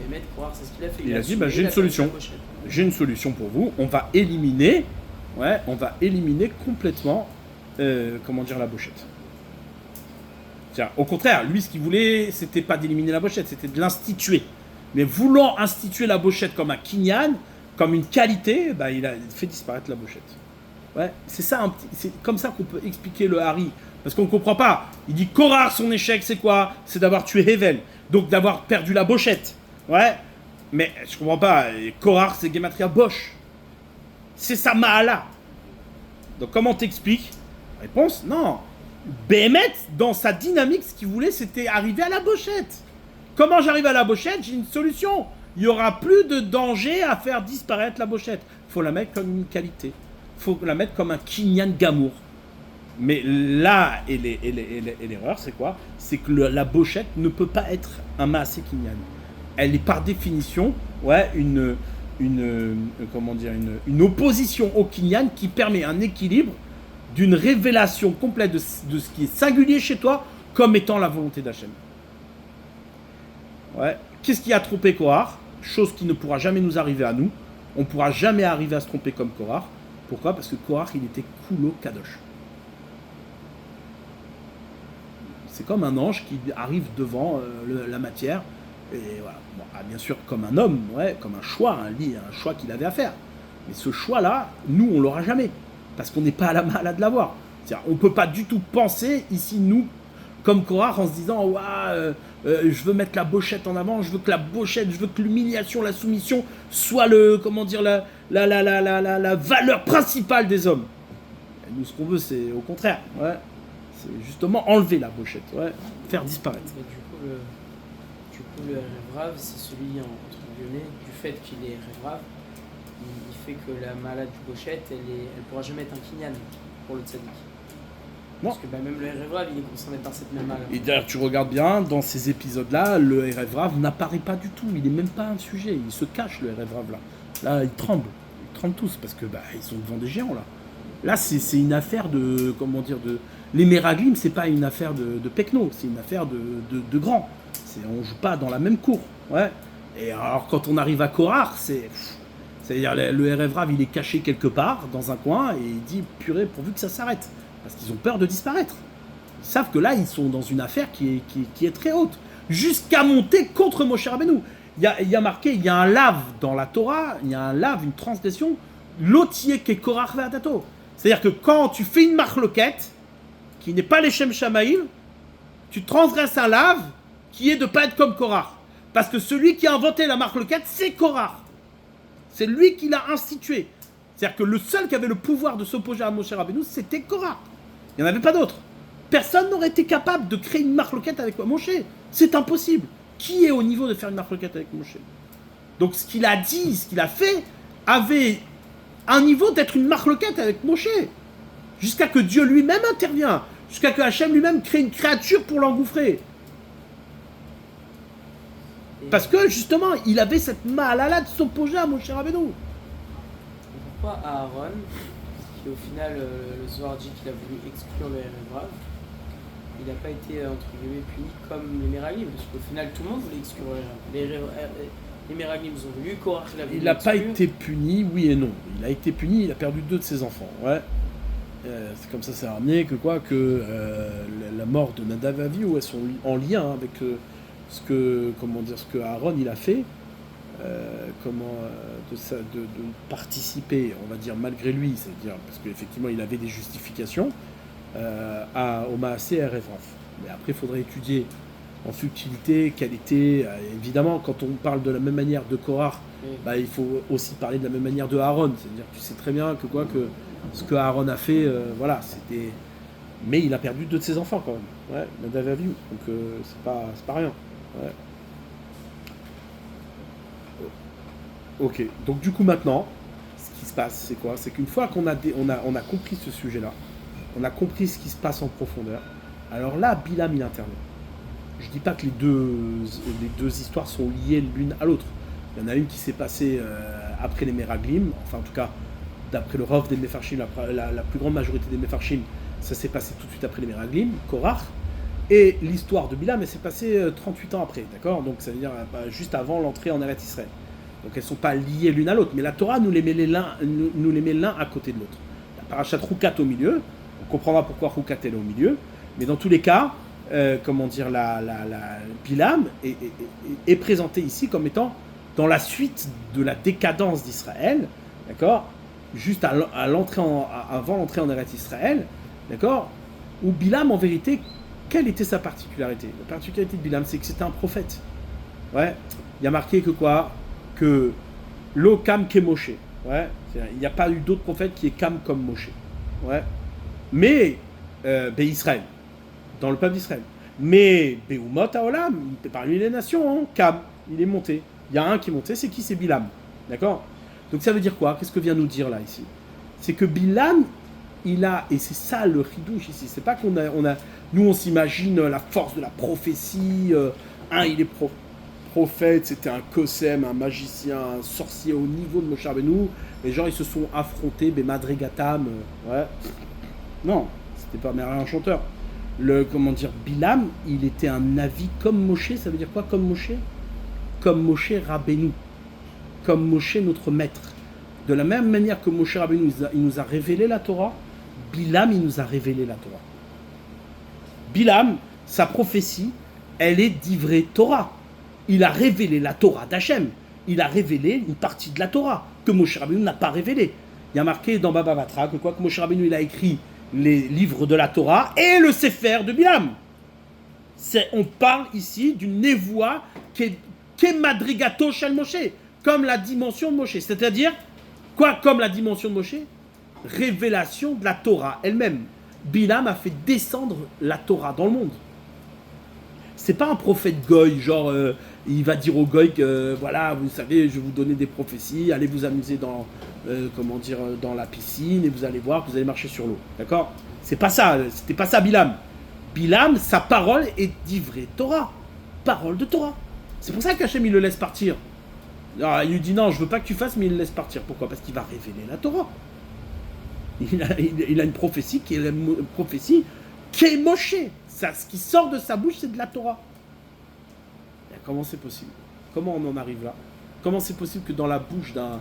Mais Korach, c'est ce qu'il a fait. Il a dit, j'ai une solution. J'ai une solution pour vous. On va éliminer complètement, la bochette. Tiens, au contraire, lui, ce qu'il voulait, c'était pas d'éliminer la bochette, c'était de l'instituer. Mais voulant instituer la bochette comme un kinyan, comme une qualité, il a fait disparaître la bochette. Ouais, c'est comme ça qu'on peut expliquer le Hari. Parce qu'on ne comprend pas. Il dit Korach, son échec, c'est quoi? C'est d'avoir tué Hevel. Donc d'avoir perdu la bochette. Ouais. Mais je comprends pas. Korach, c'est Gematria Bosch. C'est sa Ma'ala. Donc comment t'expliques? Réponse, non. Béhémet, dans sa dynamique, ce qu'il voulait, c'était arriver à la bochette. Comment j'arrive à la bochette? J'ai une solution. Il n'y aura plus de danger à faire disparaître la bochette. Il faut la mettre comme une qualité. Il faut la mettre comme un kinyan gamour. Mais là, et l'erreur, c'est quoi? C'est que la bochette ne peut pas être un maasé kinyan. Elle est par définition une opposition au kinyan qui permet un équilibre d'une révélation complète de ce qui est singulier chez toi comme étant la volonté d'Hachem. Ouais. Qu'est-ce qui a trompé Korach? Chose qui ne pourra jamais nous arriver à nous. On ne pourra jamais arriver à se tromper comme Korach. Pourquoi? Parce que Korach, il était Kulo Kadosh. C'est comme un ange qui arrive devant la matière. Et voilà. Bon, bien sûr, comme un homme, comme un choix, un choix qu'il avait à faire. Mais ce choix-là, nous, on l'aura jamais. Parce qu'on n'est pas à la malade de l'avoir. C'est-à-dire, on ne peut pas du tout penser, ici, nous, comme Korach, en se disant, je veux mettre la bochette en avant, je veux que l'humiliation, la soumission soit la valeur principale des hommes. Et nous, ce qu'on veut, c'est au contraire. Ouais. C'est justement enlever la bochette, faire disparaître. Du coup, le rêve, c'est celui, entre guillemets, du fait qu'il est rêve, il fait que la malade du bochette, elle pourra jamais être un kinyan pour le tzaddik. Parce que même le rêve, il est concerné par cette même malade. Et d'ailleurs, tu regardes bien, dans ces épisodes-là, le rêve n'apparaît pas du tout. Il n'est même pas un sujet. Il se cache, le rêve là. Là, ils tremblent. Ils tremblent tous parce que ils sont devant des géants là. Là, c'est une affaire de, les Meraglim, c'est pas une affaire de Pekno, c'est une affaire de grands. On joue pas dans la même cour. Ouais. Et alors, quand on arrive à Korach, c'est-à-dire le RF Rav, il est caché quelque part, dans un coin, et il dit, purée, pourvu que ça s'arrête. Parce qu'ils ont peur de disparaître. Ils savent que là, ils sont dans une affaire qui est très haute. Jusqu'à monter contre Moshe Rabbeinu. Il y a marqué, il y a un lave dans la Torah, il y a un lave, une transgression, l'otier qui est Korach ve'adato. C'est-à-dire que quand tu fais une marloquette, qui n'est pas les Shem Shamaïm, tu transgresses un lave qui est de ne pas être comme Korach. Parce que celui qui a inventé la marloquette, c'est Korach. C'est lui qui l'a institué. C'est-à-dire que le seul qui avait le pouvoir de s'opposer à Moshe Rabbeinu, c'était Korach. Il n'y en avait pas d'autre. Personne n'aurait été capable de créer une marloquette avec Moshe. C'est impossible. Qui est au niveau de faire une marloquette avec Moshe? Donc ce qu'il a dit, ce qu'il a fait, avait un niveau d'être une marloquette avec Moshe. Jusqu'à que Dieu lui-même intervient. Jusqu'à que Hachem lui-même crée une créature pour l'engouffrer. Parce que justement, il avait cette malala de s'opposer à Moshe Rabbeinu. Pourquoi Aaron, qui au final, le Zohar dit qu'il a voulu exclure le Rav, il n'a pas été entre guillemets puni comme les Meraglim? Parce qu'au final, tout le monde voulait exclure les Meraglim. Ils ont voulu, Korach l'a voulu. Il n'a pas été puni, oui et non. Il a été puni, il a perdu 2 de ses enfants. Ouais. C'est comme ça, c'est ramené que la mort de Nadav et Avihu, elles sont en lien avec ce que Aaron il a fait, de participer, on va dire malgré lui, c'est-à-dire parce qu'effectivement il avait des justifications au Maaseh RF. Mais après il faudrait étudier en subtilité quelle était, évidemment quand on parle de la même manière de Korach, il faut aussi parler de la même manière de Aaron, c'est-à-dire tu sais très bien que ce que Aaron a fait, c'était. Mais il a perdu 2 de ses enfants quand même. Ouais, Nadav et Avihu. Donc c'est pas rien. Ouais. Ok. Donc du coup maintenant, ce qui se passe, c'est quoi? C'est qu'une fois qu'on a compris ce sujet-là, on a compris ce qui se passe en profondeur. Alors là, Bilam il intervient. Je dis pas que les deux histoires sont liées l'une à l'autre. Il y en a une qui s'est passée après les Meraglim, enfin en tout cas. D'après le Rav des Mefarshim, la plus grande majorité des Mefarshim, ça s'est passé tout de suite après les Meraglim, Korach. Et l'histoire de Bilam, elle s'est passée 38 ans après, d'accord? Donc ça veut dire juste avant l'entrée en Eretz Israël. Donc elles ne sont pas liées l'une à l'autre, mais la Torah nous les met l'un à côté de l'autre. La parashat Roukat au milieu, on comprendra pourquoi Roukat est là au milieu, mais dans tous les cas, Bilam est présenté ici comme étant dans la suite de la décadence d'Israël, d'accord? Juste avant l'entrée en Eretz Israël, d'accord, où Bilam, en vérité, quelle était sa particularité? La particularité de Bilam, c'est que c'était un prophète. Ouais, il y a marqué que Lo Kam Ke Moshe. Ouais, il n'y a pas eu d'autre prophète qui est Kam comme Moshe. Ouais, mais Israël, dans le peuple d'Israël. Mais Beumot Haolam, parmi les nations, Kam, il est monté. Il y a un qui est monté, c'est qui? C'est Bilam. D'accord? Donc ça veut dire quoi? Qu'est-ce que vient nous dire là ici? C'est que Bilam, il a, et c'est ça le chidouche ici, c'est pas nous on s'imagine la force de la prophétie, il est prophète, c'était un kosem, un magicien, un sorcier au niveau de Moshe Rabbeinu, les gens ils se sont affrontés, Madrigatam, ouais. Non, c'était pas un chanteur. Bilam, il était un navi comme Moshe, ça veut dire quoi comme Moshe? Comme Moshe Rabbeinu. Comme Moshe, notre maître. De la même manière que Moshe Rabbeinu, il nous a révélé la Torah, Bilam, il nous a révélé la Torah. Bilam, sa prophétie, elle est d'ivrei Torah. Il a révélé la Torah d'Hachem. Il a révélé une partie de la Torah. que Moshe Rabbeinu n'a pas révélé. Il y a marqué dans Baba Batra que Moshe Rabbeinu il a écrit les livres de la Torah et le Sefer de Bilam. On parle ici d'une névoie qui est madrigato shel Moshe, comme la dimension de Moshe. C'est-à-dire, comme la dimension de Moshe? Révélation de la Torah elle-même. Bilam a fait descendre la Torah dans le monde. C'est pas un prophète goy, genre il va dire au goy que voilà, vous savez, je vais vous donner des prophéties, allez vous amuser dans dans la piscine et vous allez voir que vous allez marcher sur l'eau. D'accord? C'est pas ça, c'était pas ça Bilam. Bilam, sa parole est d'ivrei Torah. Parole de Torah. C'est pour ça qu'Hachem il le laisse partir. Alors, il lui dit non, je veux pas que tu fasses, mais il le laisse partir. Pourquoi? Parce qu'il va révéler la Torah. Il a une prophétie qui est Moshe. Ça, ce qui sort de sa bouche, c'est de la Torah. Et comment c'est possible? Comment on en arrive là? Comment c'est possible que dans la bouche d'un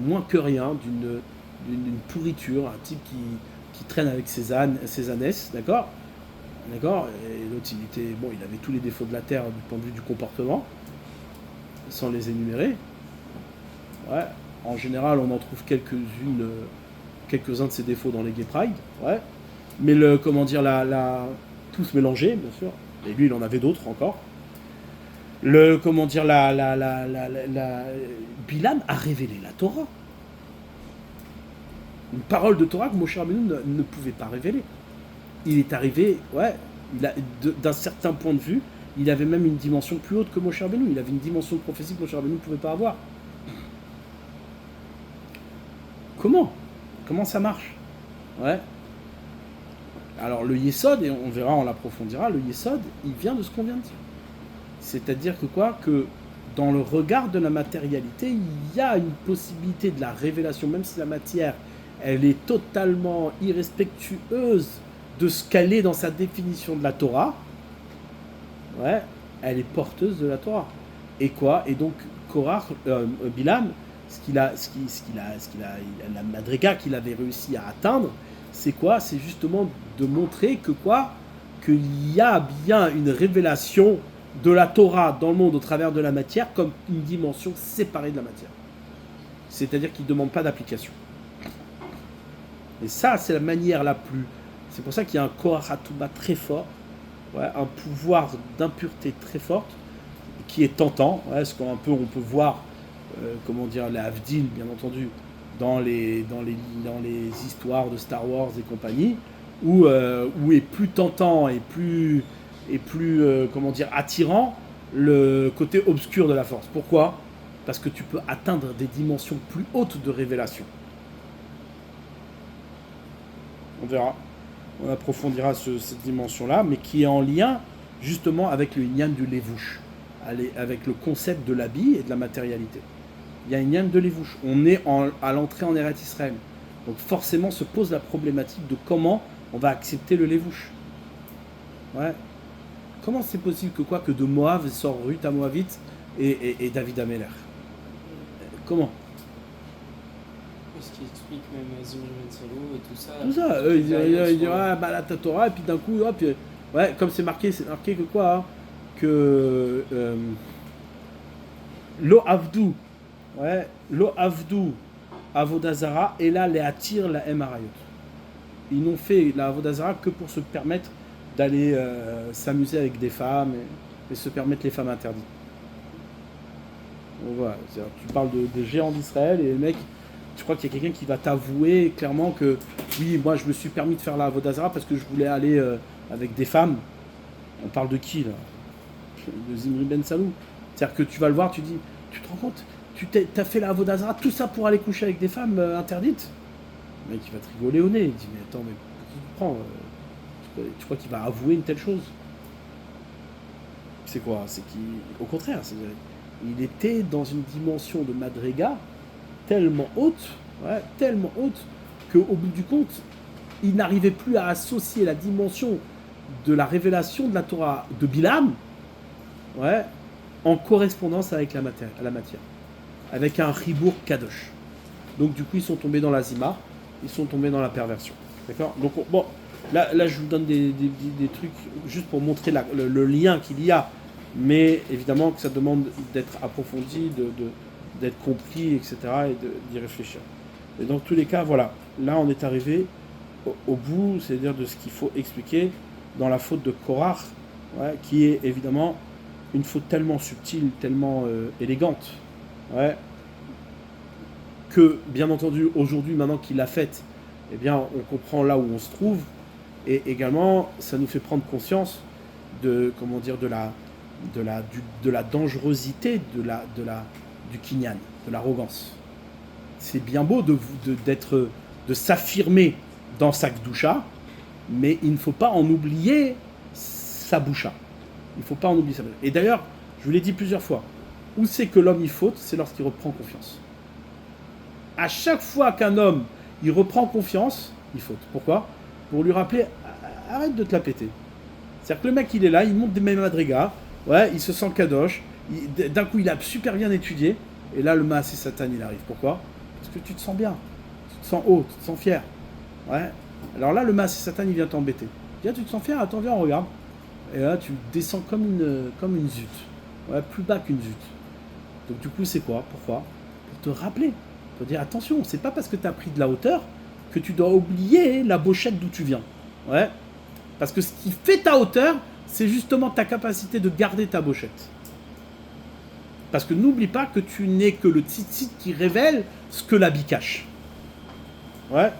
moins que rien, d'une pourriture, un type qui traîne avec ses ânesses, d'accord? Et l'autre, il avait tous les défauts de la terre du point de vue du comportement, sans les énumérer. Ouais. En général, on en trouve quelques-uns de ses défauts dans les Gay Pride, ouais. Mais tous mélangés, bien sûr. Et lui, il en avait d'autres encore. Bilam a révélé la Torah. Une parole de Torah que Moshe Rabbeinu ne pouvait pas révéler. Il est arrivé, d'un certain point de vue, il avait même une dimension plus haute que Moshe Rabbeinu. Il avait une dimension de prophétie que Moshe Rabbeinu ne pouvait pas avoir. Comment ça marche? Ouais. Alors le Yesod, et on verra, on l'approfondira, le Yesod, il vient de ce qu'on vient de dire. C'est-à-dire que dans le regard de la matérialité, il y a une possibilité de la révélation, même si la matière, elle est totalement irrespectueuse de ce qu'elle est dans sa définition de la Torah. Ouais, elle est porteuse de la Torah. Et donc Bilam, la madriga qu'il avait réussi à atteindre, c'est quoi? C'est justement de montrer qu'il y a bien une révélation de la Torah dans le monde au travers de la matière comme une dimension séparée de la matière. C'est-à-dire qu'il ne demande pas d'application. Et ça, c'est la manière la plus... C'est pour ça qu'il y a un Korach Hatouba très fort, un pouvoir d'impureté très forte, qui est tentant, ce qu'on on peut voir, la Avdil, bien entendu, dans les histoires de Star Wars et compagnie, où est plus tentant et plus attirant le côté obscur de la force. Pourquoi? Parce que tu peux atteindre des dimensions plus hautes de révélation. On verra. On approfondira cette dimension-là, mais qui est en lien justement avec le Inyan du Levouche, avec le concept de l'habit et de la matérialité. Il y a un Inyan de Levouche. On est à l'entrée en Eretz Israël. Donc forcément se pose la problématique de comment on va accepter le Levouche. Ouais. Comment c'est possible que de Moab sort Ruth à Moabite et David Améler? Comment? Ce qui explique même Zimri Ben Salou et tout ça. Tout ça, ils disent la Torah, et puis d'un coup, hop, comme c'est marqué que Lo Avdou, Lo Avdou Avodazara, et là les attire la Emarayot. Ils n'ont fait la Avodazara que pour se permettre d'aller s'amuser avec des femmes et se permettre les femmes interdites. Donc, voilà, tu parles des géants d'Israël et les mecs. Je crois qu'il y a quelqu'un qui va t'avouer clairement que oui, moi je me suis permis de faire la Avodazara parce que je voulais aller avec des femmes. On parle de qui là? De Zimri Ben Salou. C'est-à-dire que tu vas le voir, tu dis, tu te rends compte, tu t'as fait la Avodazara, tout ça pour aller coucher avec des femmes interdites? Le mec il va te rigoler au nez, il dit mais attends, mais qui te prend tu crois qu'il va avouer une telle chose? C'est quoi? C'est qu'au contraire, il était dans une dimension de Madriga tellement haute, qu'au bout du compte, il n'arrivait plus à associer la dimension de la révélation de la Torah de Bilam, en correspondance avec la matière, avec un Chibour Kadosh. Donc du coup, ils sont tombés dans la Zima, ils sont tombés dans la perversion. D'accord? Donc bon, là, je vous donne des trucs juste pour montrer le lien qu'il y a, mais évidemment que ça demande d'être approfondi, d'être compris, etc., et d'y réfléchir. Et dans tous les cas, voilà, là on est arrivé au bout, c'est-à-dire de ce qu'il faut expliquer dans la faute de Korach, ouais, qui est évidemment une faute tellement subtile, tellement élégante, ouais, que bien entendu aujourd'hui, maintenant qu'il l'a faite, eh bien on comprend là où on se trouve, et également ça nous fait prendre conscience de, comment dire, de la dangerosité du kinyan, de l'arrogance. C'est bien beau de s'affirmer dans sa kdusha, mais il ne faut pas en oublier sa boucha. Il ne faut pas en oublier sa boucha. Et d'ailleurs, je vous l'ai dit plusieurs fois, où c'est que l'homme y faute, c'est lorsqu'il reprend confiance. À chaque fois qu'un homme il reprend confiance, il faute. Pourquoi ? Pour lui rappeler, arrête de te la péter. C'est-à-dire que le mec il est là, il monte des mêmes madrigas, ouais, il se sent kadosh, d'un coup il a super bien étudié, et là le Maaseh Satan il arrive. Pourquoi ? Parce que tu te sens bien, tu te sens haut, tu te sens fier. Ouais. Alors là le Maaseh Satan il vient t'embêter. Viens, tu te sens fier, attends, viens, on regarde. Et là tu descends comme une zut. Ouais, plus bas qu'une zut. Donc du coup c'est quoi ? Pourquoi ? Pour te rappeler, pour dire attention, c'est pas parce que tu as pris de la hauteur que tu dois oublier la bochette d'où tu viens. Ouais. Parce que ce qui fait ta hauteur, c'est justement ta capacité de garder ta bochette. Parce que n'oublie pas que tu n'es que le tzitzit qui révèle ce que l'habit cache. Ouais.